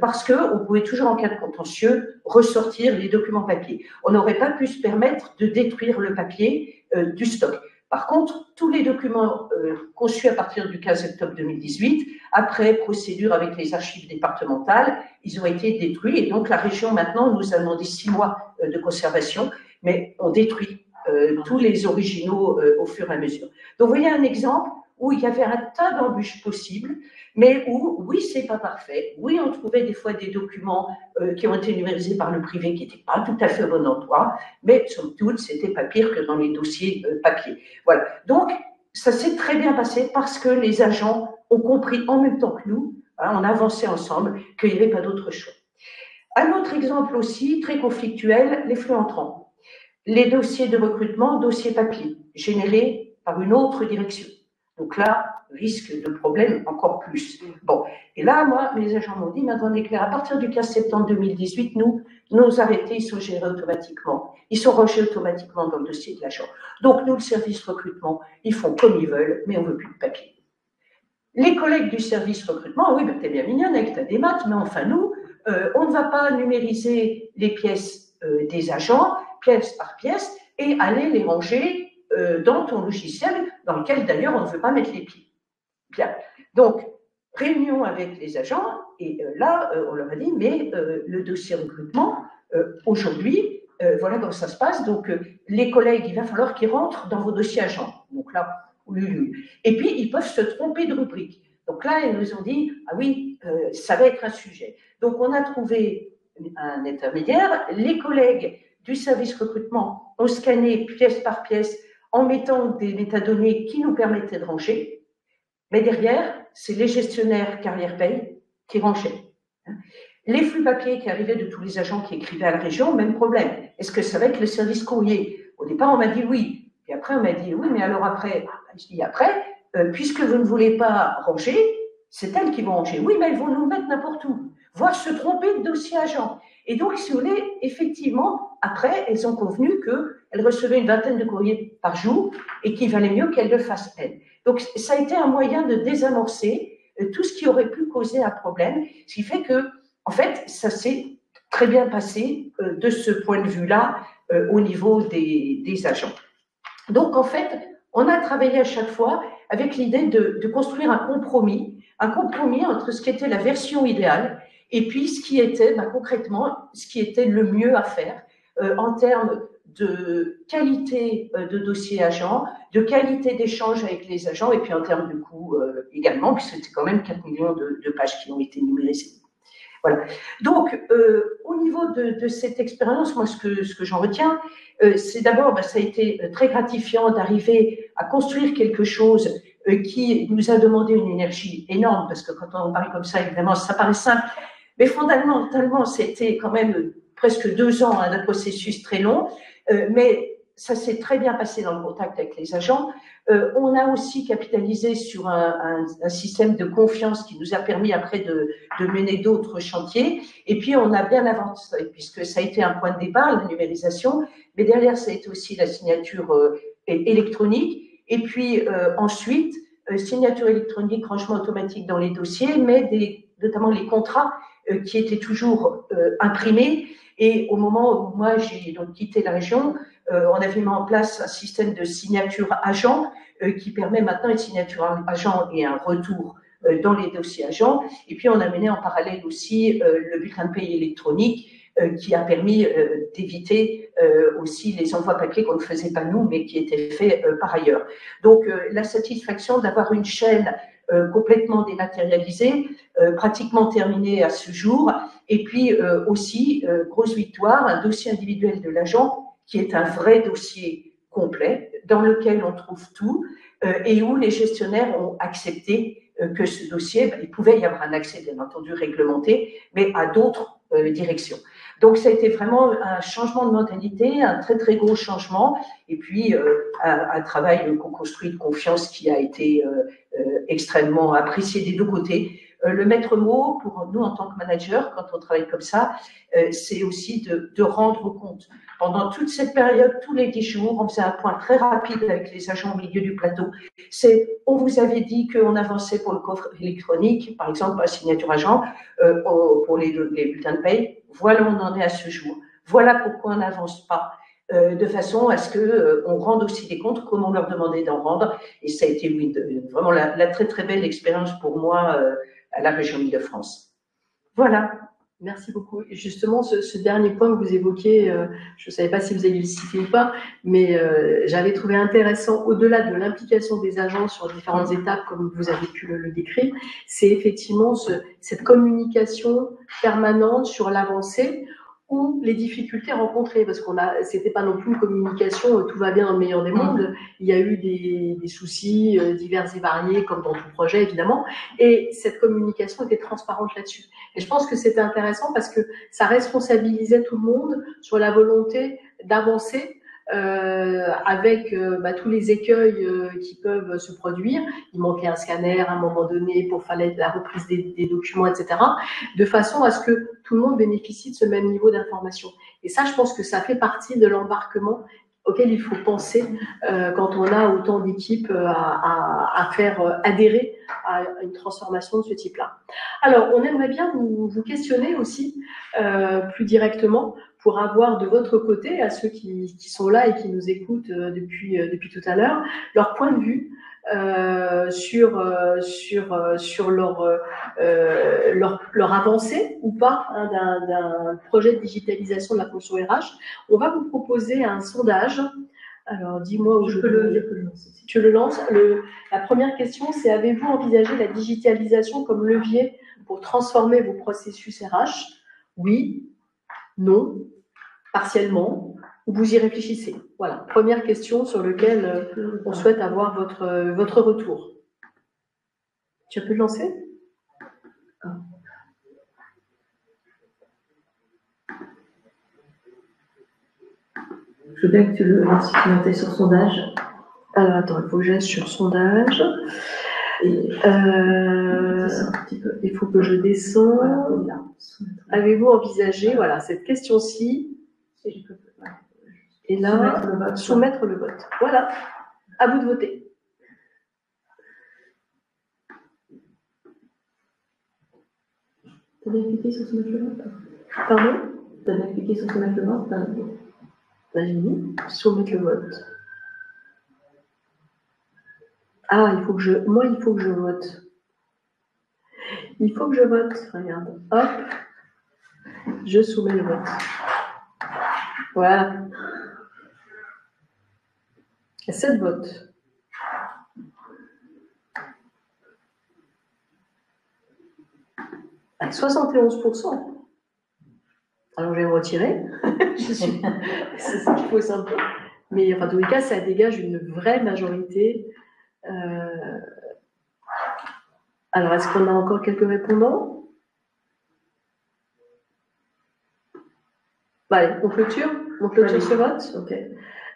parce qu'on pouvait toujours en cas de contentieux ressortir les documents papier. On n'aurait pas pu se permettre de détruire le papier du stock. Par contre, tous les documents conçus à partir du 15 octobre 2018, après procédure avec les archives départementales, ils ont été détruits et donc la région maintenant nous a demandé 6 mois de conservation, mais on détruit tous les originaux au fur et à mesure. Donc vous voyez un exemple où il y avait un tas d'embûches possibles, mais où, oui, c'est pas parfait, oui, on trouvait des fois des documents qui ont été numérisés par le privé qui n'étaient pas tout à fait au bon endroit, mais somme toute, c'était pas pire que dans les dossiers papier. Voilà. Donc, ça s'est très bien passé parce que les agents ont compris en même temps que nous, hein, on avançait ensemble, qu'il n'y avait pas d'autre choix. Un autre exemple aussi, très conflictuel, les flux entrants. Les dossiers de recrutement, dossiers papier, générés par une autre direction. Donc là, risque de problème encore plus. Bon, et là, moi, mes agents m'ont dit, mais attendez, Claire, à partir du 15 septembre 2018, nos arrêtés, ils sont gérés automatiquement. Ils sont rangés automatiquement dans le dossier de l'agent. Donc, nous, le service recrutement, ils font comme ils veulent, mais on ne veut plus de papier. Les collègues du service recrutement, oui, ben, t'es bien mignonne avec ta démat, mais enfin, nous, on ne va pas numériser les pièces des agents, pièce par pièce, et aller les ranger dans ton logiciel, dans lequel d'ailleurs on ne veut pas mettre les pieds. Bien. Donc, réunion avec les agents, et là, on leur a dit, mais le dossier recrutement, aujourd'hui, voilà comment ça se passe. Donc, les collègues, il va falloir qu'ils rentrent dans vos dossiers agents. Donc là, et puis, ils peuvent se tromper de rubrique. Donc là, ils nous ont dit, ah oui, ça va être un sujet. Donc, on a trouvé un intermédiaire. Les collègues du service recrutement ont scanné pièce par pièce en mettant des métadonnées qui nous permettaient de ranger. Mais derrière, c'est les gestionnaires carrière-paye qui rangeaient. Les flux papier qui arrivaient de tous les agents qui écrivaient à la région, même problème. Est-ce que ça va être le service courrier? Au départ, on m'a dit oui. Et après, on m'a dit oui, mais alors après, je dis après, puisque vous ne voulez pas ranger, c'est elles qui vont ranger. Oui, mais elles vont nous mettre n'importe où, voire se tromper de dossier agent. Et donc, si vous voulez, effectivement, après, elles ont convenu qu'elles recevaient une vingtaine de courriers par jour et qu'il valait mieux qu'elles le fassent elles. Donc, ça a été un moyen de désamorcer tout ce qui aurait pu causer un problème, ce qui fait que, en fait, ça s'est très bien passé de ce point de vue-là au niveau des agents. Donc, en fait, on a travaillé à chaque fois avec l'idée de construire un compromis entre ce qui était la version idéale et puis ce qui était concrètement ce qui était le mieux à faire en termes de qualité de dossier agent, de qualité d'échange avec les agents et puis en termes de coût également, puisque c'était quand même 4 millions de pages qui ont été numérisées. Voilà. Donc, au niveau de cette expérience, moi, ce que j'en retiens, c'est d'abord, ça a été très gratifiant d'arriver à construire quelque chose qui nous a demandé une énergie énorme, parce que quand on parle comme ça, évidemment, ça paraît simple, mais fondamentalement, c'était quand même presque 2 ans d'un processus très long, mais ça s'est très bien passé dans le contact avec les agents. On a aussi capitalisé sur un système de confiance qui nous a permis après de mener d'autres chantiers. Et puis, on a bien avancé, puisque ça a été un point de départ, la numérisation, mais derrière, ça a été aussi la signature électronique. Et puis, ensuite, signature électronique, rangement automatique dans les dossiers, mais notamment les contrats qui étaient toujours imprimés. Et au moment où moi j'ai donc quitté la région, on avait mis en place un système de signature agent qui permet maintenant une signature agent et un retour dans les dossiers agents. Et puis on a mené en parallèle aussi le bulletin de paie électronique qui a permis d'éviter aussi les envois papier qu'on ne faisait pas nous, mais qui étaient faits par ailleurs. Donc la satisfaction d'avoir une chaîne complètement dématérialisée, pratiquement terminée à ce jour, et puis aussi, grosse victoire, un dossier individuel de l'agent qui est un vrai dossier complet dans lequel on trouve tout et où les gestionnaires ont accepté que ce dossier, il pouvait y avoir un accès bien entendu réglementé, mais à d'autres directions. Donc ça a été vraiment un changement de mentalité, un très très gros changement, et puis un travail qu'on construit de confiance qui a été extrêmement apprécié des deux côtés. Le maître mot pour nous en tant que manager, quand on travaille comme ça, c'est aussi de rendre compte. Pendant toute cette période, tous les 10 jours, on faisait un point très rapide avec les agents au milieu du plateau. On vous avait dit qu'on avançait pour le coffre électronique, par exemple, la signature agent, pour les bulletins de paye. Voilà où on en est à ce jour. Voilà pourquoi on n'avance pas. De façon à ce qu'on rende aussi des comptes comme on leur demandait d'en rendre. Et ça a été vraiment la très très belle expérience pour moi à la région Île-de-France. Voilà. Merci beaucoup. Et justement, ce dernier point que vous évoquez, je ne savais pas si vous alliez le citer ou pas, mais j'avais trouvé intéressant, au-delà de l'implication des agents sur différentes étapes, comme vous avez pu le décrire, c'est effectivement cette communication permanente sur l'avancée ou les difficultés rencontrées, parce c'était pas non plus une communication tout va bien dans le meilleur des mondes. Il y a eu des soucis divers et variés, comme dans tout projet évidemment, et cette communication était transparente là-dessus. Et je pense que c'était intéressant parce que ça responsabilisait tout le monde sur la volonté d'avancer avec tous les écueils qui peuvent se produire. Il manquait un scanner à un moment donné pour faire la reprise des documents, etc. De façon à ce que tout le monde bénéficie de ce même niveau d'information. Et ça, je pense que ça fait partie de l'embarquement auquel il faut penser quand on a autant d'équipes à faire adhérer à une transformation de ce type-là. Alors, on aimerait bien vous questionner aussi plus directement pour avoir de votre côté, à ceux qui sont là et qui nous écoutent depuis tout à l'heure, leur point de vue sur leur avancée ou pas d'un projet de digitalisation de la fonction RH. On va vous proposer un sondage. Alors, dis-moi où je peux le lancer. Si tu le lances, la première question, c'est: avez-vous envisagé la digitalisation comme levier pour transformer vos processus RH? Oui, non, partiellement, ou vous y réfléchissez? Voilà, première question sur laquelle on souhaite avoir votre retour. Tu peux le lancer? Je veux bien que tu le lances sur sondage. Alors, attends, il faut que j'aille sur sondage. Il faut que je descende. Voilà. Avez-vous envisagé, voilà, cette question-ci? Et là, soumettre le vote. Voilà, à vous de voter. Tu as bien cliqué sur soumettre le vote? Pardon? Tu as bien cliqué sur soumettre le vote? Vas-y, soumettre le vote. Ah, il faut que je vote. Il faut que je vote. Regarde, hop, je soumets le vote. Voilà. Il y a 7 votes. À 71%. Alors, je vais me retirer. C'est ça qu'il faut simple. Mais enfin, dans tous les cas, ça dégage une vraie majorité. Alors, est-ce qu'on a encore quelques répondants? Allez, on clôture ce vote. Ok.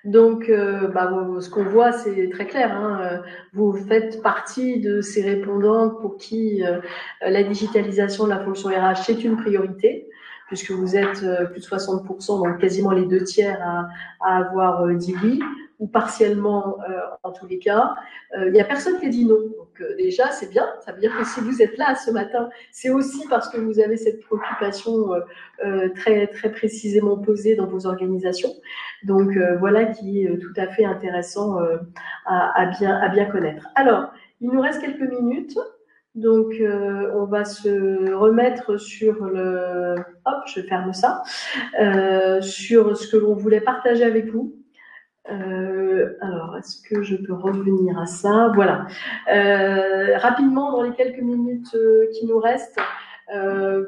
Donc, ce qu'on voit, c'est très clair. Hein. Vous faites partie de ces répondants pour qui la digitalisation de la fonction RH, c'est une priorité, puisque vous êtes plus de 60%, donc quasiment les 2 tiers à avoir dit oui. ou partiellement en tous les cas. Il n'y a personne qui a dit non. Donc déjà, c'est bien. Ça veut dire que si vous êtes là ce matin, c'est aussi parce que vous avez cette préoccupation très, très précisément posée dans vos organisations. Donc voilà qui est tout à fait intéressant à bien connaître. Alors, il nous reste quelques minutes. Donc, on va se remettre sur le... Hop, je ferme ça. Sur ce que l'on voulait partager avec vous. Alors, est-ce que je peux revenir à ça? Voilà. Rapidement, dans les quelques minutes qui nous restent,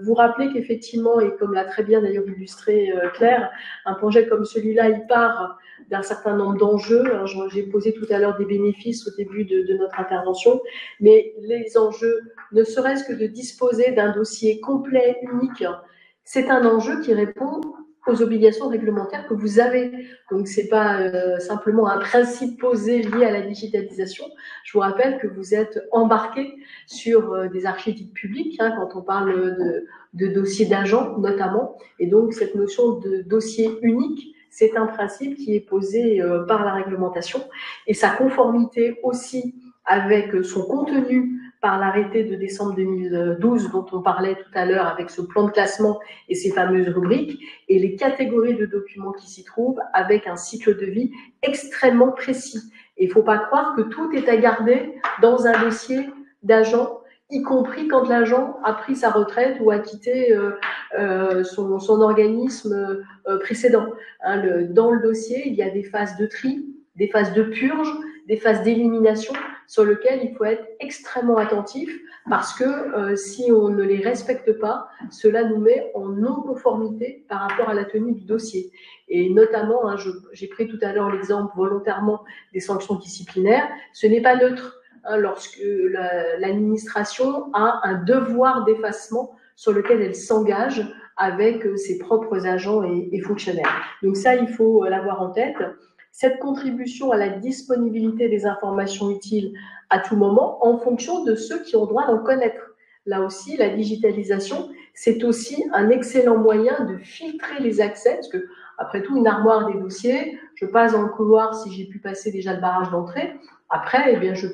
vous rappelez qu'effectivement, et comme l'a très bien d'ailleurs illustré Claire, un projet comme celui-là, il part d'un certain nombre d'enjeux. J'ai posé tout à l'heure des bénéfices au début de notre intervention, mais les enjeux, ne serait-ce que de disposer d'un dossier complet, unique, c'est un enjeu qui répond aux obligations réglementaires que vous avez. Donc, ce n'est pas simplement un principe posé lié à la digitalisation. Je vous rappelle que vous êtes embarqué sur des archives publiques, quand on parle de dossiers d'agents notamment. Et donc, cette notion de dossier unique, c'est un principe qui est posé par la réglementation. Et sa conformité aussi avec son contenu par l'arrêté de décembre 2012 dont on parlait tout à l'heure avec ce plan de classement et ces fameuses rubriques, et les catégories de documents qui s'y trouvent avec un cycle de vie extrêmement précis. Et il ne faut pas croire que tout est à garder dans un dossier d'agent, y compris quand l'agent a pris sa retraite ou a quitté son organisme précédent. Dans le dossier, il y a des phases de tri, des phases de purge, des phases d'élimination sur lesquelles il faut être extrêmement attentif parce que si on ne les respecte pas, cela nous met en non-conformité par rapport à la tenue du dossier. Et notamment, j'ai pris tout à l'heure l'exemple volontairement des sanctions disciplinaires, ce n'est pas neutre lorsque l'administration a un devoir d'effacement sur lequel elle s'engage avec ses propres agents et fonctionnaires. Donc ça, il faut l'avoir en tête. Cette contribution à la disponibilité des informations utiles à tout moment en fonction de ceux qui ont droit d'en connaître. Là aussi, la digitalisation, c'est aussi un excellent moyen de filtrer les accès, parce que, après tout, une armoire des dossiers, je passe dans le couloir si j'ai pu passer déjà le barrage d'entrée. Après, eh bien, je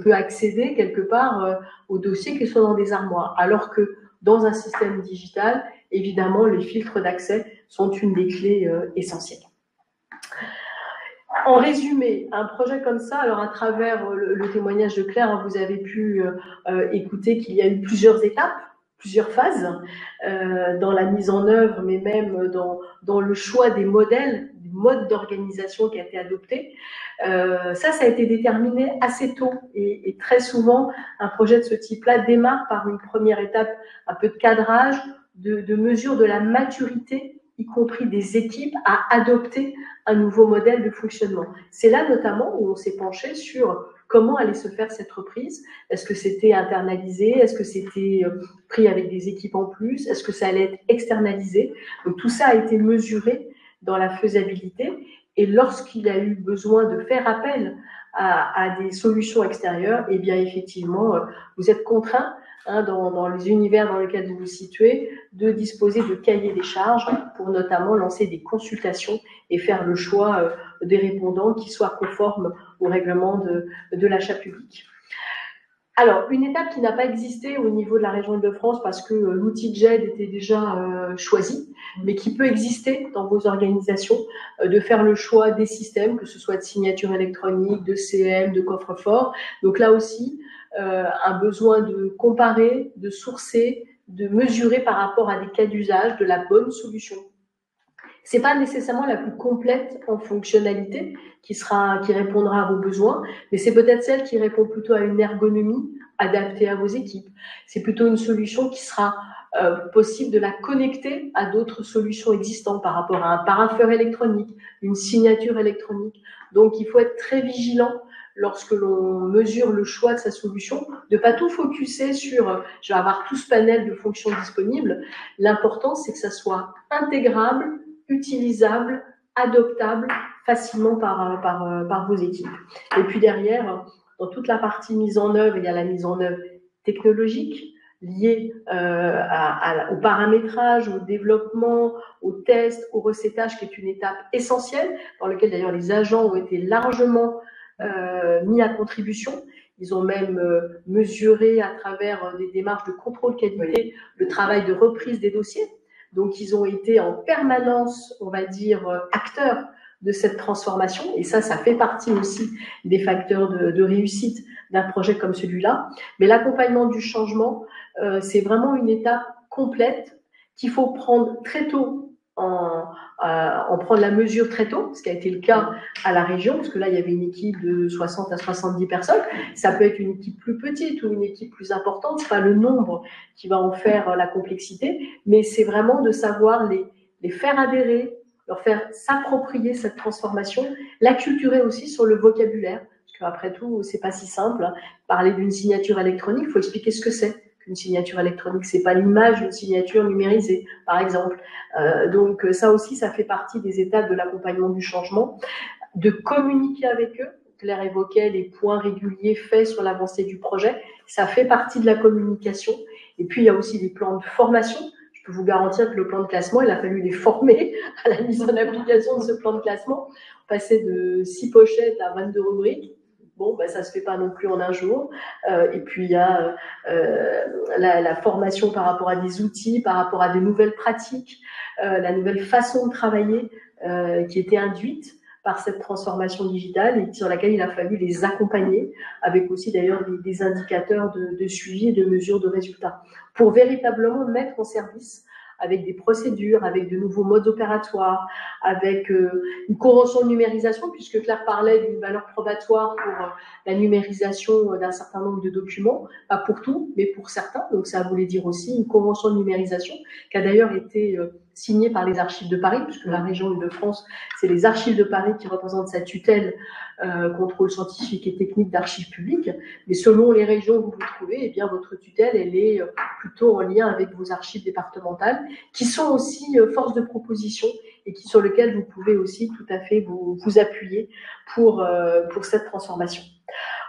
peux accéder quelque part aux dossiers qui sont dans des armoires. Alors que dans un système digital, évidemment, les filtres d'accès sont une des clés essentielles. En résumé, un projet comme ça, alors à travers le témoignage de Claire, vous avez pu écouter qu'il y a eu plusieurs étapes, plusieurs phases dans la mise en œuvre, mais même dans le choix des modèles, des modes d'organisation qui a été adopté. Ça a été déterminé assez tôt et très souvent, un projet de ce type-là démarre par une première étape, un peu de cadrage, de mesure de la maturité, y compris des équipes, à adopter un nouveau modèle de fonctionnement. C'est là notamment où on s'est penché sur comment allait se faire cette reprise. Est-ce que c'était internalisé? Est-ce que c'était pris avec des équipes en plus? Est-ce que ça allait être externalisé? Donc tout ça a été mesuré dans la faisabilité. Et lorsqu'il a eu besoin de faire appel à des solutions extérieures, eh bien effectivement, vous êtes contraint dans les univers dans lesquels vous vous situez, de disposer de cahiers des charges pour notamment lancer des consultations et faire le choix des répondants qui soient conformes au règlement de l'achat public. Alors, une étape qui n'a pas existé au niveau de la région Île-de-France parce que l'outil de GED était déjà choisi, mais qui peut exister dans vos organisations, de faire le choix des systèmes, que ce soit de signature électronique, de CM, de coffre-fort. Donc là aussi, un besoin de comparer, de sourcer, de mesurer par rapport à des cas d'usage de la bonne solution. C'est pas nécessairement la plus complète en fonctionnalité qui répondra à vos besoins, mais c'est peut-être celle qui répond plutôt à une ergonomie adaptée à vos équipes. C'est plutôt une solution qui sera possible de la connecter à d'autres solutions existantes par rapport à un parapheur électronique, une signature électronique. Donc, il faut être très vigilant lorsque l'on mesure le choix de sa solution, de ne pas tout focuser sur « je vais avoir tout ce panel de fonctions disponibles ». L'important, c'est que ça soit intégrable, utilisable, adoptable facilement par vos équipes. Et puis derrière, dans toute la partie mise en œuvre, il y a la mise en œuvre technologique, liées au paramétrage, au développement, au test, au recettage, qui est une étape essentielle, dans laquelle d'ailleurs les agents ont été largement mis à contribution. Ils ont même mesuré à travers des démarches de contrôle qualité le travail de reprise des dossiers. Donc, ils ont été en permanence, on va dire, acteurs de cette transformation. Et ça fait partie aussi des facteurs de réussite d'un projet comme celui-là. Mais l'accompagnement du changement, c'est vraiment une étape complète qu'il faut prendre très tôt, en prendre la mesure très tôt, ce qui a été le cas à la région, parce que là, il y avait une équipe de 60 à 70 personnes. Ça peut être une équipe plus petite ou une équipe plus importante. C'est pas le nombre qui va en faire la complexité, mais c'est vraiment de savoir les faire adhérer, leur faire s'approprier cette transformation, l'acculturer aussi sur le vocabulaire, parce qu'après tout, c'est pas si simple. Parler d'une signature électronique, il faut expliquer ce que c'est. Une signature électronique, c'est pas l'image d'une signature numérisée, par exemple. Donc ça aussi, ça fait partie des étapes de l'accompagnement du changement, de communiquer avec eux. Claire évoquait les points réguliers faits sur l'avancée du projet. Ça fait partie de la communication. Et puis, il y a aussi des plans de formation. Je peux vous garantir que le plan de classement, il a fallu les former à la mise en application de ce plan de classement. On passait de 6 pochettes à 22 rubriques. Bon, ben, ça se fait pas non plus en un jour. Et puis, il y a la formation par rapport à des outils, par rapport à de nouvelles pratiques, la nouvelle façon de travailler qui était induite par cette transformation digitale et sur laquelle il a fallu les accompagner, avec aussi d'ailleurs des indicateurs de suivi et de mesure de résultats, pour véritablement mettre en service avec des procédures, avec de nouveaux modes opératoires, avec une convention de numérisation, puisque Claire parlait d'une valeur probatoire pour la numérisation d'un certain nombre de documents, pas pour tout, mais pour certains. Donc ça voulait dire aussi une convention de numérisation qui a d'ailleurs été signée par les Archives de Paris, puisque la région Île-de-France, c'est les Archives de Paris qui représentent sa tutelle, contrôle scientifique et technique d'archives publiques. Mais selon les régions où vous vous trouvez, eh bien votre tutelle, elle est plutôt en lien avec vos archives départementales, qui sont aussi force de proposition et sur lesquelles vous pouvez aussi tout à fait vous appuyer pour cette transformation.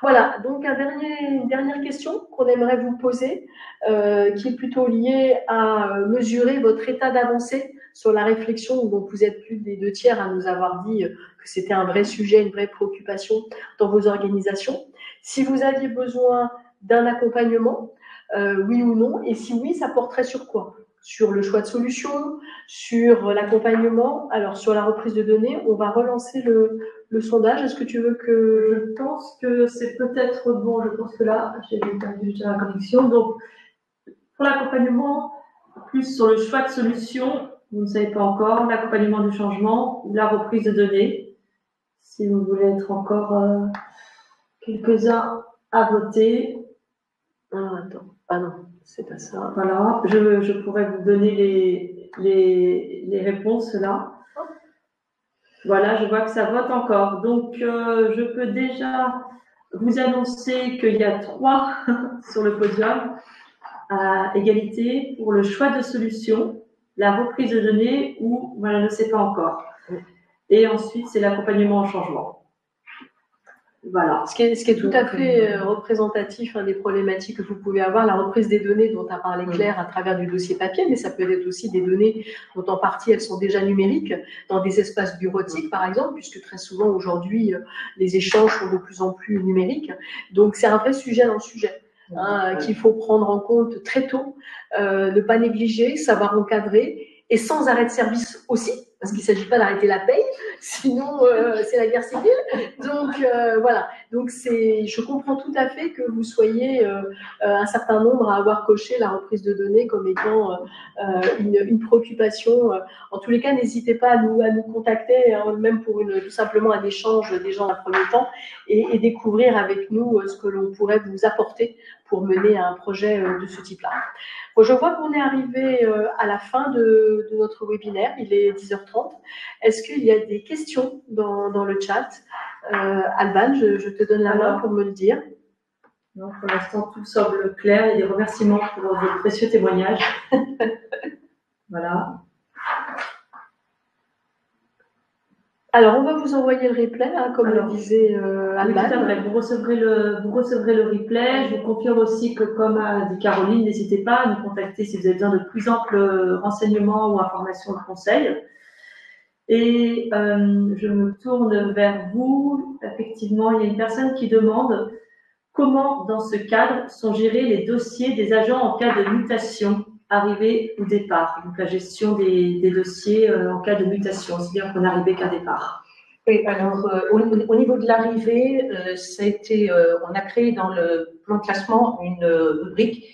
Voilà, donc une dernière question qu'on aimerait vous poser, qui est plutôt liée à mesurer votre état d'avancée sur la réflexion, dont vous êtes plus des 2/3 à nous avoir dit que c'était un vrai sujet, une vraie préoccupation dans vos organisations. Si vous aviez besoin d'un accompagnement, oui ou non, et si oui, ça porterait sur quoi? Sur le choix de solutions, sur l'accompagnement. Alors, sur la reprise de données, on va relancer le sondage. Est-ce que tu veux que... Je pense que c'est peut-être bon. Je pense que là, j'ai perdu la connexion. Donc, pour l'accompagnement, plus sur le choix de solutions, vous ne savez pas encore, l'accompagnement du changement, la reprise de données. Si vous voulez être encore quelques-uns à voter. Ah, attends. Ah non, c'est pas ça. Voilà, je pourrais vous donner les réponses là. Voilà, je vois que ça vote encore. Donc, je peux déjà vous annoncer qu'il y a 3 sur le podium à égalité pour le choix de solution, la reprise de données ou voilà, je ne sais pas encore. Et ensuite, c'est l'accompagnement au changement. Voilà. Ce qui est tout à fait représentatif des problématiques que vous pouvez avoir, la reprise des données dont a parlé Claire à travers du dossier papier, mais ça peut être aussi des données dont en partie elles sont déjà numériques, dans des espaces bureautiques par exemple, puisque très souvent aujourd'hui les échanges sont de plus en plus numériques. Donc c'est un vrai sujet dans le sujet. Qu'il faut prendre en compte très tôt, ne pas négliger, savoir encadrer, et sans arrêt de service aussi, parce qu'il ne s'agit pas d'arrêter la paye, sinon c'est la guerre civile. Donc voilà, donc je comprends tout à fait que vous soyez un certain nombre à avoir coché la reprise de données comme étant une préoccupation. En tous les cas, n'hésitez pas à nous contacter, même pour tout simplement un échange déjà dans un premier temps, et découvrir avec nous ce que l'on pourrait vous apporter pour mener un projet de ce type-là. Bon, je vois qu'on est arrivé à la fin de notre webinaire, il est 10h30. Est-ce qu'il y a des questions dans le chat? Alban, je te donne la main pour me le dire. Non, pour l'instant, tout semble clair et des remerciements pour vos précieux témoignages. Voilà. Alors, on va vous envoyer le replay, hein, comme le disait oui, tout à fait. Vous recevrez le replay. Je vous confirme aussi que, comme a dit Caroline, n'hésitez pas à nous contacter si vous avez besoin de plus amples renseignements ou informations de conseils. Et je me tourne vers vous. Effectivement, il y a une personne qui demande comment, dans ce cadre, sont gérés les dossiers des agents en cas de mutation, arrivée ou départ. Donc, la gestion des dossiers en cas de mutation, c'est-à-dire qu'on n'arrivait qu'à départ. Oui, alors au niveau de l'arrivée, ça a été, on a créé dans le plan de classement une rubrique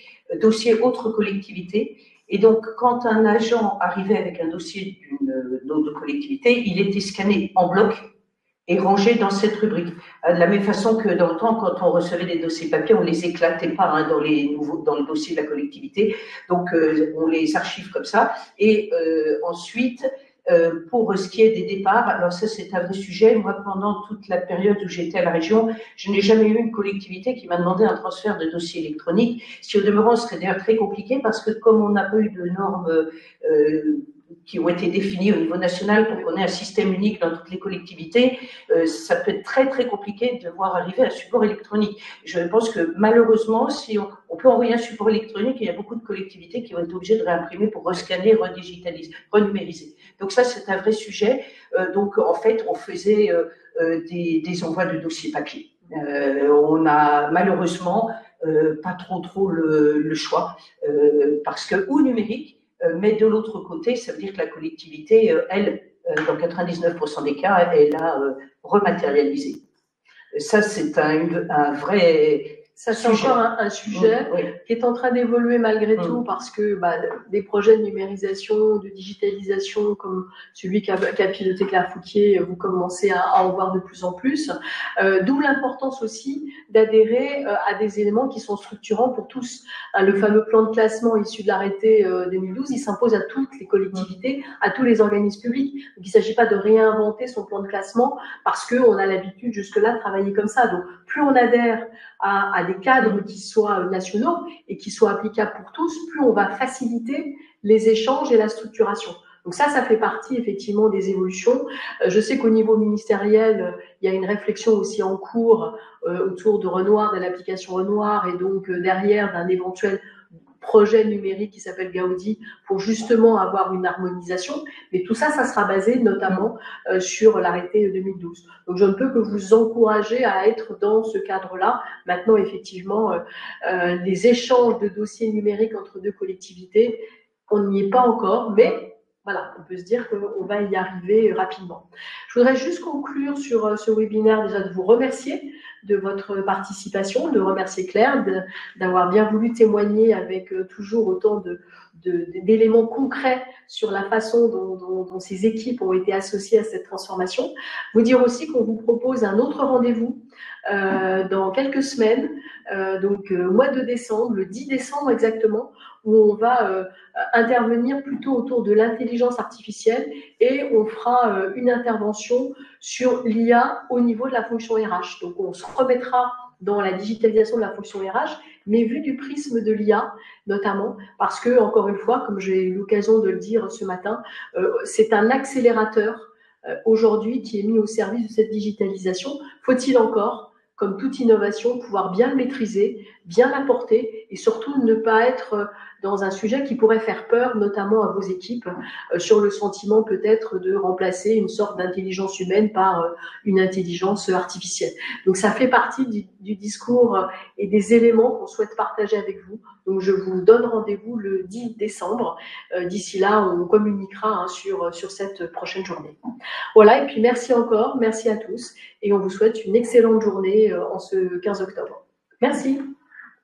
dossier autres collectivités. Et donc, quand un agent arrivait avec un dossier d'une autre collectivité, il était scanné en bloc et rangé dans cette rubrique. De la même façon que dans le temps, quand on recevait des dossiers papier, on les éclatait pas hein, dans le dossier de la collectivité. Donc, on les archive comme ça. Et ensuite, pour ce qui est des départs, alors ça c'est un vrai sujet. Moi, pendant toute la période où j'étais à la région, je n'ai jamais eu une collectivité qui m'a demandé un transfert de dossier électronique. Si au demeurant, ce serait d'ailleurs très compliqué parce que comme on n'a pas eu de normes qui ont été définies au niveau national pour qu'on ait un système unique dans toutes les collectivités, ça peut être très très compliqué de voir arriver un support électronique. Je pense que malheureusement, si on peut envoyer un support électronique, il y a beaucoup de collectivités qui vont être obligées de réimprimer pour rescanner, redigitaliser, renumériser. Donc ça, c'est un vrai sujet. Donc en fait, on faisait des envois de dossiers papier. On a malheureusement pas trop le choix parce que ou numérique, mais de l'autre côté, ça veut dire que la collectivité, elle, dans 99% des cas, elle a rematérialisé. Ça, c'est un vrai... Ça, c'est encore un sujet qui est en train d'évoluer malgré tout parce que des projets de numérisation, de digitalisation comme celui qu'a piloté Claire Fouquier, vous commencez à en voir de plus en plus. D'où l'importance aussi d'adhérer à des éléments qui sont structurants pour tous. Le fameux plan de classement issu de l'arrêté 2012, il s'impose à toutes les collectivités, à tous les organismes publics. Donc, il ne s'agit pas de réinventer son plan de classement parce qu'on a l'habitude jusque-là de travailler comme ça. Donc, plus on adhère à des cadres qui soient nationaux et qui soient applicables pour tous, plus on va faciliter les échanges et la structuration. Donc ça fait partie effectivement des évolutions. Je sais qu'au niveau ministériel, il y a une réflexion aussi en cours autour de Renoir, de l'application Renoir et donc derrière d'un éventuel projet numérique qui s'appelle Gaudi pour justement avoir une harmonisation. Mais tout ça, ça sera basé notamment sur l'arrêté 2012. Donc, je ne peux que vous encourager à être dans ce cadre-là. Maintenant, effectivement, les échanges de dossiers numériques entre deux collectivités, on n'y est pas encore, mais voilà, on peut se dire qu'on va y arriver rapidement. Je voudrais juste conclure sur ce webinaire, déjà de vous remercier de votre participation, de remercier Claire d'avoir bien voulu témoigner avec toujours autant d'éléments concrets sur la façon dont ces équipes ont été associées à cette transformation. Vous dire aussi qu'on vous propose un autre rendez-vous dans quelques semaines, donc au mois de décembre, le 10 décembre exactement, où on va intervenir plutôt autour de l'intelligence artificielle et on fera une intervention sur l'IA au niveau de la fonction RH. Donc, on se remettra dans la digitalisation de la fonction RH, mais vu du prisme de l'IA, notamment, parce que, encore une fois, comme j'ai eu l'occasion de le dire ce matin, c'est un accélérateur aujourd'hui qui est mis au service de cette digitalisation. Faut-il encore, comme toute innovation, pouvoir bien le maîtriser, bien l'apporter et surtout ne pas être dans un sujet qui pourrait faire peur, notamment à vos équipes, sur le sentiment peut-être de remplacer une sorte d'intelligence humaine par une intelligence artificielle. Donc ça fait partie du discours et des éléments qu'on souhaite partager avec vous. Donc je vous donne rendez-vous le 10 décembre. D'ici là, on communiquera sur cette prochaine journée. Voilà, et puis merci encore, merci à tous, et on vous souhaite une excellente journée en ce 15 octobre. Merci.